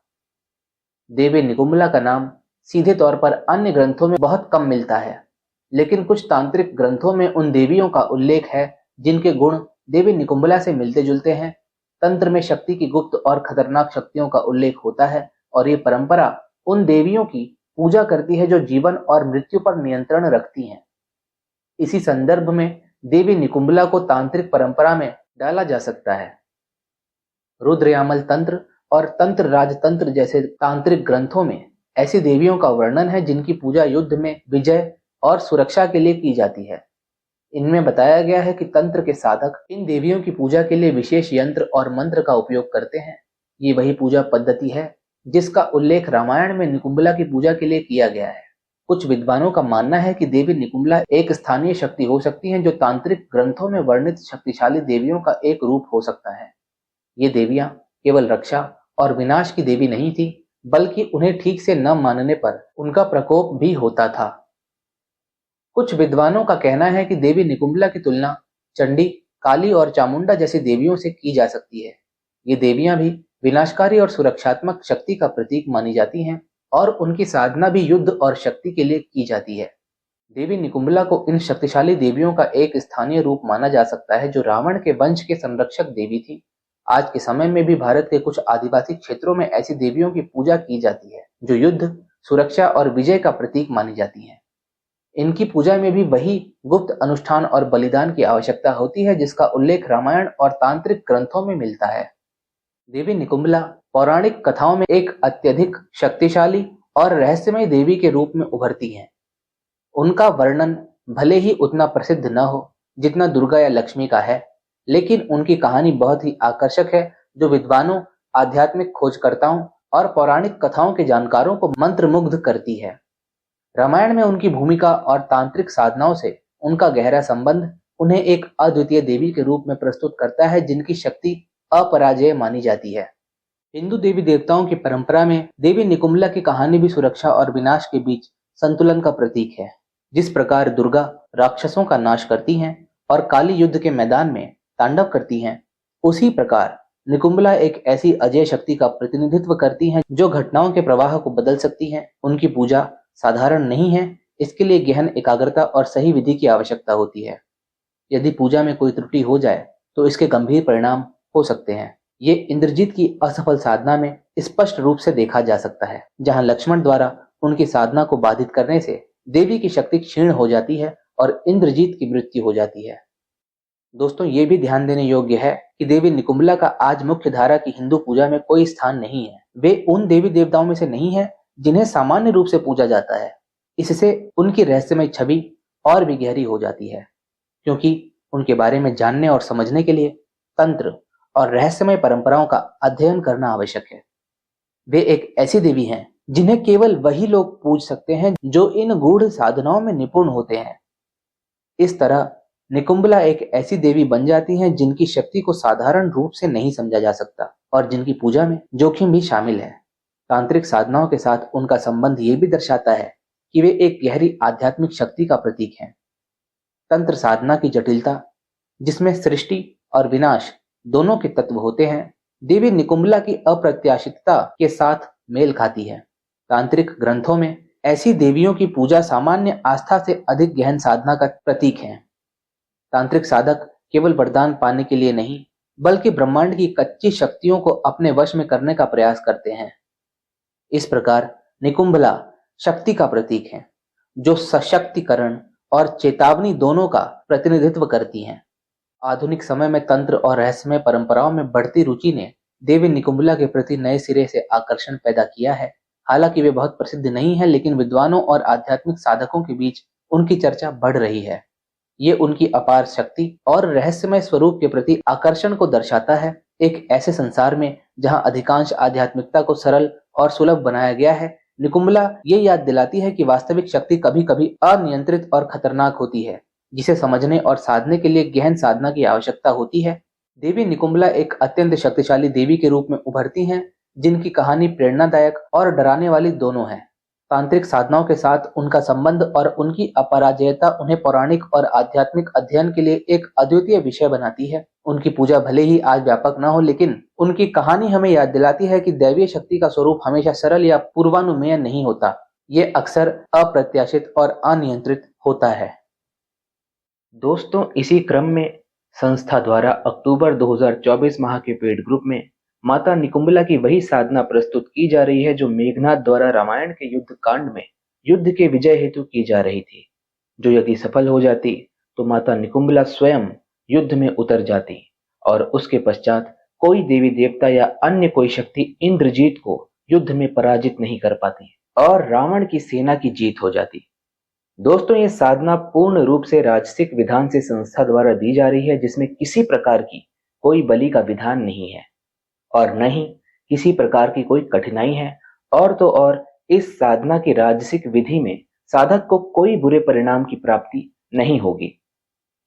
देवी निकुंभला का नाम सीधे तौर पर अन्य ग्रंथों में बहुत कम मिलता है, लेकिन कुछ तांत्रिक ग्रंथों में उन देवियों का उल्लेख है जिनके गुण देवी निकुंभला से मिलते जुलते हैं। तंत्र में शक्ति की गुप्त और खतरनाक शक्तियों का उल्लेख होता है और ये परंपरा उन देवियों की पूजा करती है जो जीवन और मृत्यु पर नियंत्रण रखती हैं। इसी संदर्भ में देवी निकुंभला को तांत्रिक परंपरा में डाला जा सकता है। रुद्रयामल तंत्र और तंत्र राजतंत्र जैसे तांत्रिक ग्रंथों में ऐसी देवियों का वर्णन है जिनकी पूजा युद्ध में विजय और सुरक्षा के लिए की जाती है। इनमें बताया गया है कि तंत्र के साधक इन देवियों की पूजा के लिए विशेष यंत्र और मंत्र का उपयोग करते हैं। ये वही पूजा पद्धति है जिसका उल्लेख रामायण में निकुंभला की पूजा के लिए किया गया है। कुछ विद्वानों का मानना है कि देवी निकुंभला एक स्थानीय शक्ति हो सकती है, जो तांत्रिक ग्रंथों में वर्णित शक्तिशाली देवियों का एक रूप हो सकता है। ये देवियां केवल रक्षा और विनाश की देवी नहीं थी, बल्कि उन्हें ठीक से न मानने पर उनका प्रकोप भी होता था। कुछ विद्वानों का कहना है कि देवी निकुंभला की तुलना चंडी, काली और चामुंडा जैसी देवियों से की जा सकती है। ये देवियां भी विनाशकारी और सुरक्षात्मक शक्ति का प्रतीक मानी जाती हैं और उनकी साधना भी युद्ध और शक्ति के लिए की जाती है। देवी निकुंभला को इन शक्तिशाली देवियों का एक स्थानीय रूप माना जा सकता है, जो रावण के वंश के संरक्षक देवी थी। आज के समय में भी भारत के कुछ आदिवासी क्षेत्रों में ऐसी देवियों की पूजा की जाती है, जो युद्ध, सुरक्षा और विजय का प्रतीक मानी जाती हैं। इनकी पूजा में भी वही गुप्त अनुष्ठान और बलिदान की आवश्यकता होती है, जिसका उल्लेख रामायण और तांत्रिक ग्रंथों में मिलता है। देवी निकुंभला पौराणिक कथाओं में एक अत्यधिक शक्तिशाली और रहस्यमय देवी के रूप में उभरती हैं। उनका वर्णन भले ही उतना प्रसिद्ध न हो जितना दुर्गा या लक्ष्मी का है, लेकिन उनकी कहानी बहुत ही आकर्षक है, जो विद्वानों, आध्यात्मिक खोजकर्ताओं और पौराणिक कथाओं के जानकारों को मंत्रमुग्ध करती है। रामायण में उनकी भूमिका और तांत्रिक साधनाओं से उनका गहरा संबंध उन्हें एक अद्वितीय देवी के रूप में प्रस्तुत करता है, जिनकी शक्ति अपराजेय मानी जाती है। हिंदू देवी देवताओं की परंपरा में देवी निकुंभला की कहानी भी सुरक्षा और विनाश के बीच संतुलन का प्रतीक है। जिस प्रकार दुर्गा राक्षसों का नाश करती हैं और काली युद्ध के मैदान में तांडव करती हैं, उसी प्रकार निकुंभला एक ऐसी अजय शक्ति का प्रतिनिधित्व करती हैं जो घटनाओं के प्रवाह को बदल सकती हैं। उनकी पूजा साधारण नहीं है, इसके लिए गहन एकाग्रता और सही विधि की आवश्यकता होती है। यदि पूजा में कोई त्रुटि हो जाए तो इसके गंभीर परिणाम हो सकते हैं। ये इंद्रजीत की असफल साधना में स्पष्ट रूप से देखा जा सकता है, जहां लक्ष्मण द्वारा उनकी साधना को बाधित करने से देवी की शक्ति क्षीण हो जाती है और इंद्रजीत की मृत्यु हो जाती है। दोस्तों, ये भी ध्यान देने योग्य है कि देवी निकुंभला का आज मुख्य धारा की हिंदू पूजा में कोई स्थान नहीं है। वे उन देवी देवताओं में से नहीं है जिन्हें सामान्य रूप से पूजा जाता है। इससे उनकी रहस्यमय छवि और भी गहरी हो जाती है, क्योंकि उनके बारे में जानने और समझने के लिए तंत्र और रहस्यमय परंपराओं का अध्ययन करना आवश्यक है। वे एक ऐसी देवी हैं जिन्हें केवल वही लोग पूज सकते हैं जो इन गूढ़ साधनाओं में निपुण होते हैं। इस तरह निकुंभला एक ऐसी देवी बन जाती हैं जिनकी शक्ति को साधारण रूप से नहीं समझा जा सकता और जिनकी पूजा में जोखिम भी शामिल है। तांत्रिक साधनाओं के साथ उनका संबंध ये भी दर्शाता है कि वे एक गहरी आध्यात्मिक शक्ति का प्रतीक हैं। तंत्र साधना की जटिलता, जिसमें सृष्टि और विनाश दोनों के तत्व होते हैं, देवी निकुंभला की अप्रत्याशितता के साथ मेल खाती है। तांत्रिक ग्रंथों में ऐसी देवियों की पूजा सामान्य आस्था से अधिक गहन साधना का प्रतीक है। तांत्रिक साधक केवल वरदान पाने के लिए नहीं, बल्कि ब्रह्मांड की कच्ची शक्तियों को अपने वश में करने का प्रयास करते हैं। इस प्रकार निकुंभला शक्ति का प्रतीक है, जो सशक्तिकरण और चेतावनी दोनों का प्रतिनिधित्व करती हैं। आधुनिक समय में तंत्र और रहस्यमय परंपराओं में बढ़ती रुचि ने देवी निकुंभला के प्रति नए सिरे से आकर्षण पैदा किया है। हालांकि वे बहुत प्रसिद्ध नहीं है, लेकिन विद्वानों और आध्यात्मिक साधकों के बीच उनकी चर्चा बढ़ रही है। ये उनकी अपार शक्ति और रहस्यमय स्वरूप के प्रति आकर्षण को दर्शाता है। एक ऐसे संसार में जहां अधिकांश आध्यात्मिकता को सरल और सुलभ बनाया गया है, निकुंभला ये याद दिलाती है कि वास्तविक शक्ति कभी कभी अनियंत्रित और खतरनाक होती है, जिसे समझने और साधने के लिए गहन साधना की आवश्यकता होती है। देवी निकुंभला एक अत्यंत शक्तिशाली देवी के रूप में उभरती हैं, जिनकी कहानी प्रेरणादायक और डराने वाली दोनों है। तांत्रिक साधनाओं के साथ उनका संबंध और उनकी अपराजयता उन्हें पौराणिक और आध्यात्मिक अध्ययन के लिए एक अद्वितीय विषय बनाती है। उनकी पूजा भले ही आज व्यापक न हो, लेकिन उनकी कहानी हमें याद दिलाती है कि दैवीय शक्ति का स्वरूप हमेशा सरल या पूर्वानुमेय नहीं होता। ये अक्सर अप्रत्याशित और अनियंत्रित होता है। दोस्तों, इसी क्रम में संस्था द्वारा अक्टूबर 2024 माह के पेड ग्रुप में माता निकुंभला की वही साधना प्रस्तुत की जा रही है जो मेघनाद द्वारा रामायण के युद्ध कांड में युद्ध के विजय हेतु की जा रही थी, जो यदि सफल हो जाती तो माता निकुंभला स्वयं युद्ध में उतर जाती और उसके पश्चात कोई देवी देवता या अन्य कोई शक्ति इंद्रजीत को युद्ध में पराजित नहीं कर पाती और रावण की सेना की जीत हो जाती। दोस्तों, ये साधना पूर्ण रूप से राजसिक विधान से संस्था द्वारा दी जा रही है, जिसमें किसी प्रकार की कोई बलि का विधान नहीं है और न ही किसी प्रकार की कोई कठिनाई है। और तो और इस साधना की राजसिक विधि में साधक को कोई बुरे परिणाम की प्राप्ति नहीं होगी।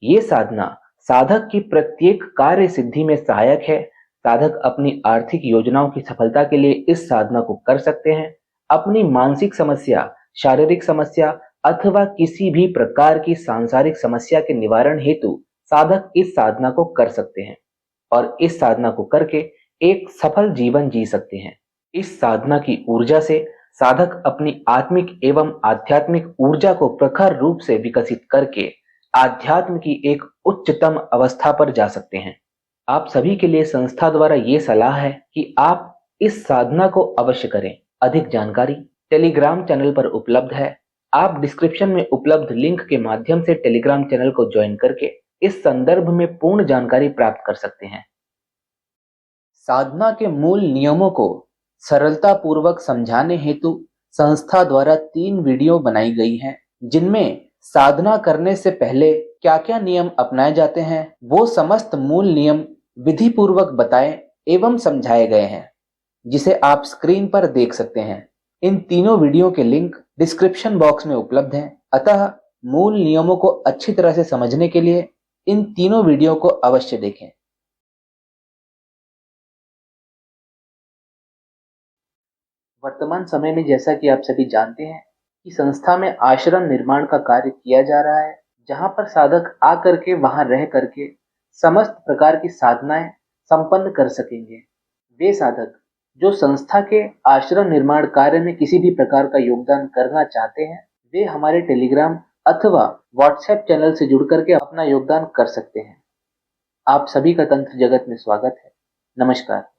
ये साधना साधक की प्रत्येक कार्य सिद्धि में सहायक है। साधक अपनी आर्थिक योजनाओं की सफलता के लिए इस साधना को कर सकते हैं। अपनी मानसिक समस्या, शारीरिक समस्या अथवा किसी भी प्रकार की सांसारिक समस्या के निवारण हेतु साधक इस साधना को कर सकते हैं और इस साधना को करके एक सफल जीवन जी सकते हैं। इस साधना की ऊर्जा से साधक अपनी आत्मिक एवं आध्यात्मिक ऊर्जा को प्रखर रूप से विकसित करके आध्यात्म की एक उच्चतम अवस्था पर जा सकते हैं। आप सभी के लिए संस्था द्वारा ये सलाह है कि आप इस साधना को अवश्य करें। अधिक जानकारी टेलीग्राम चैनल पर उपलब्ध है। आप डिस्क्रिप्शन में उपलब्ध लिंक के माध्यम से टेलीग्राम चैनल को ज्वाइन करके इस संदर्भ में पूर्ण जानकारी प्राप्त कर सकते हैं। साधना के मूल नियमों को सरलता पूर्वक समझाने हेतु संस्था द्वारा 3 वीडियो बनाई गई हैं, जिनमें साधना करने से पहले क्या क्या नियम अपनाए जाते हैं वो समस्त मूल नियम विधि पूर्वक बताए एवं समझाए गए हैं, जिसे आप स्क्रीन पर देख सकते हैं। इन तीनों वीडियो के लिंक डिस्क्रिप्शन बॉक्स में उपलब्ध हैं। अतः मूल नियमों को अच्छी तरह से समझने के लिए इन तीनों वीडियो को अवश्य देखें। वर्तमान समय में जैसा कि आप सभी जानते हैं कि संस्था में आश्रम निर्माण का कार्य किया जा रहा है, जहां पर साधक आ करके वहां रह करके समस्त प्रकार की साधनाएं संपन्न कर सकेंगे। वे साधक जो संस्था के आश्रम निर्माण कार्य में किसी भी प्रकार का योगदान करना चाहते हैं, वे हमारे टेलीग्राम अथवा व्हाट्सएप चैनल से जुड़ करके अपना योगदान कर सकते हैं। आप सभी का तंत्र जगत में स्वागत है। नमस्कार।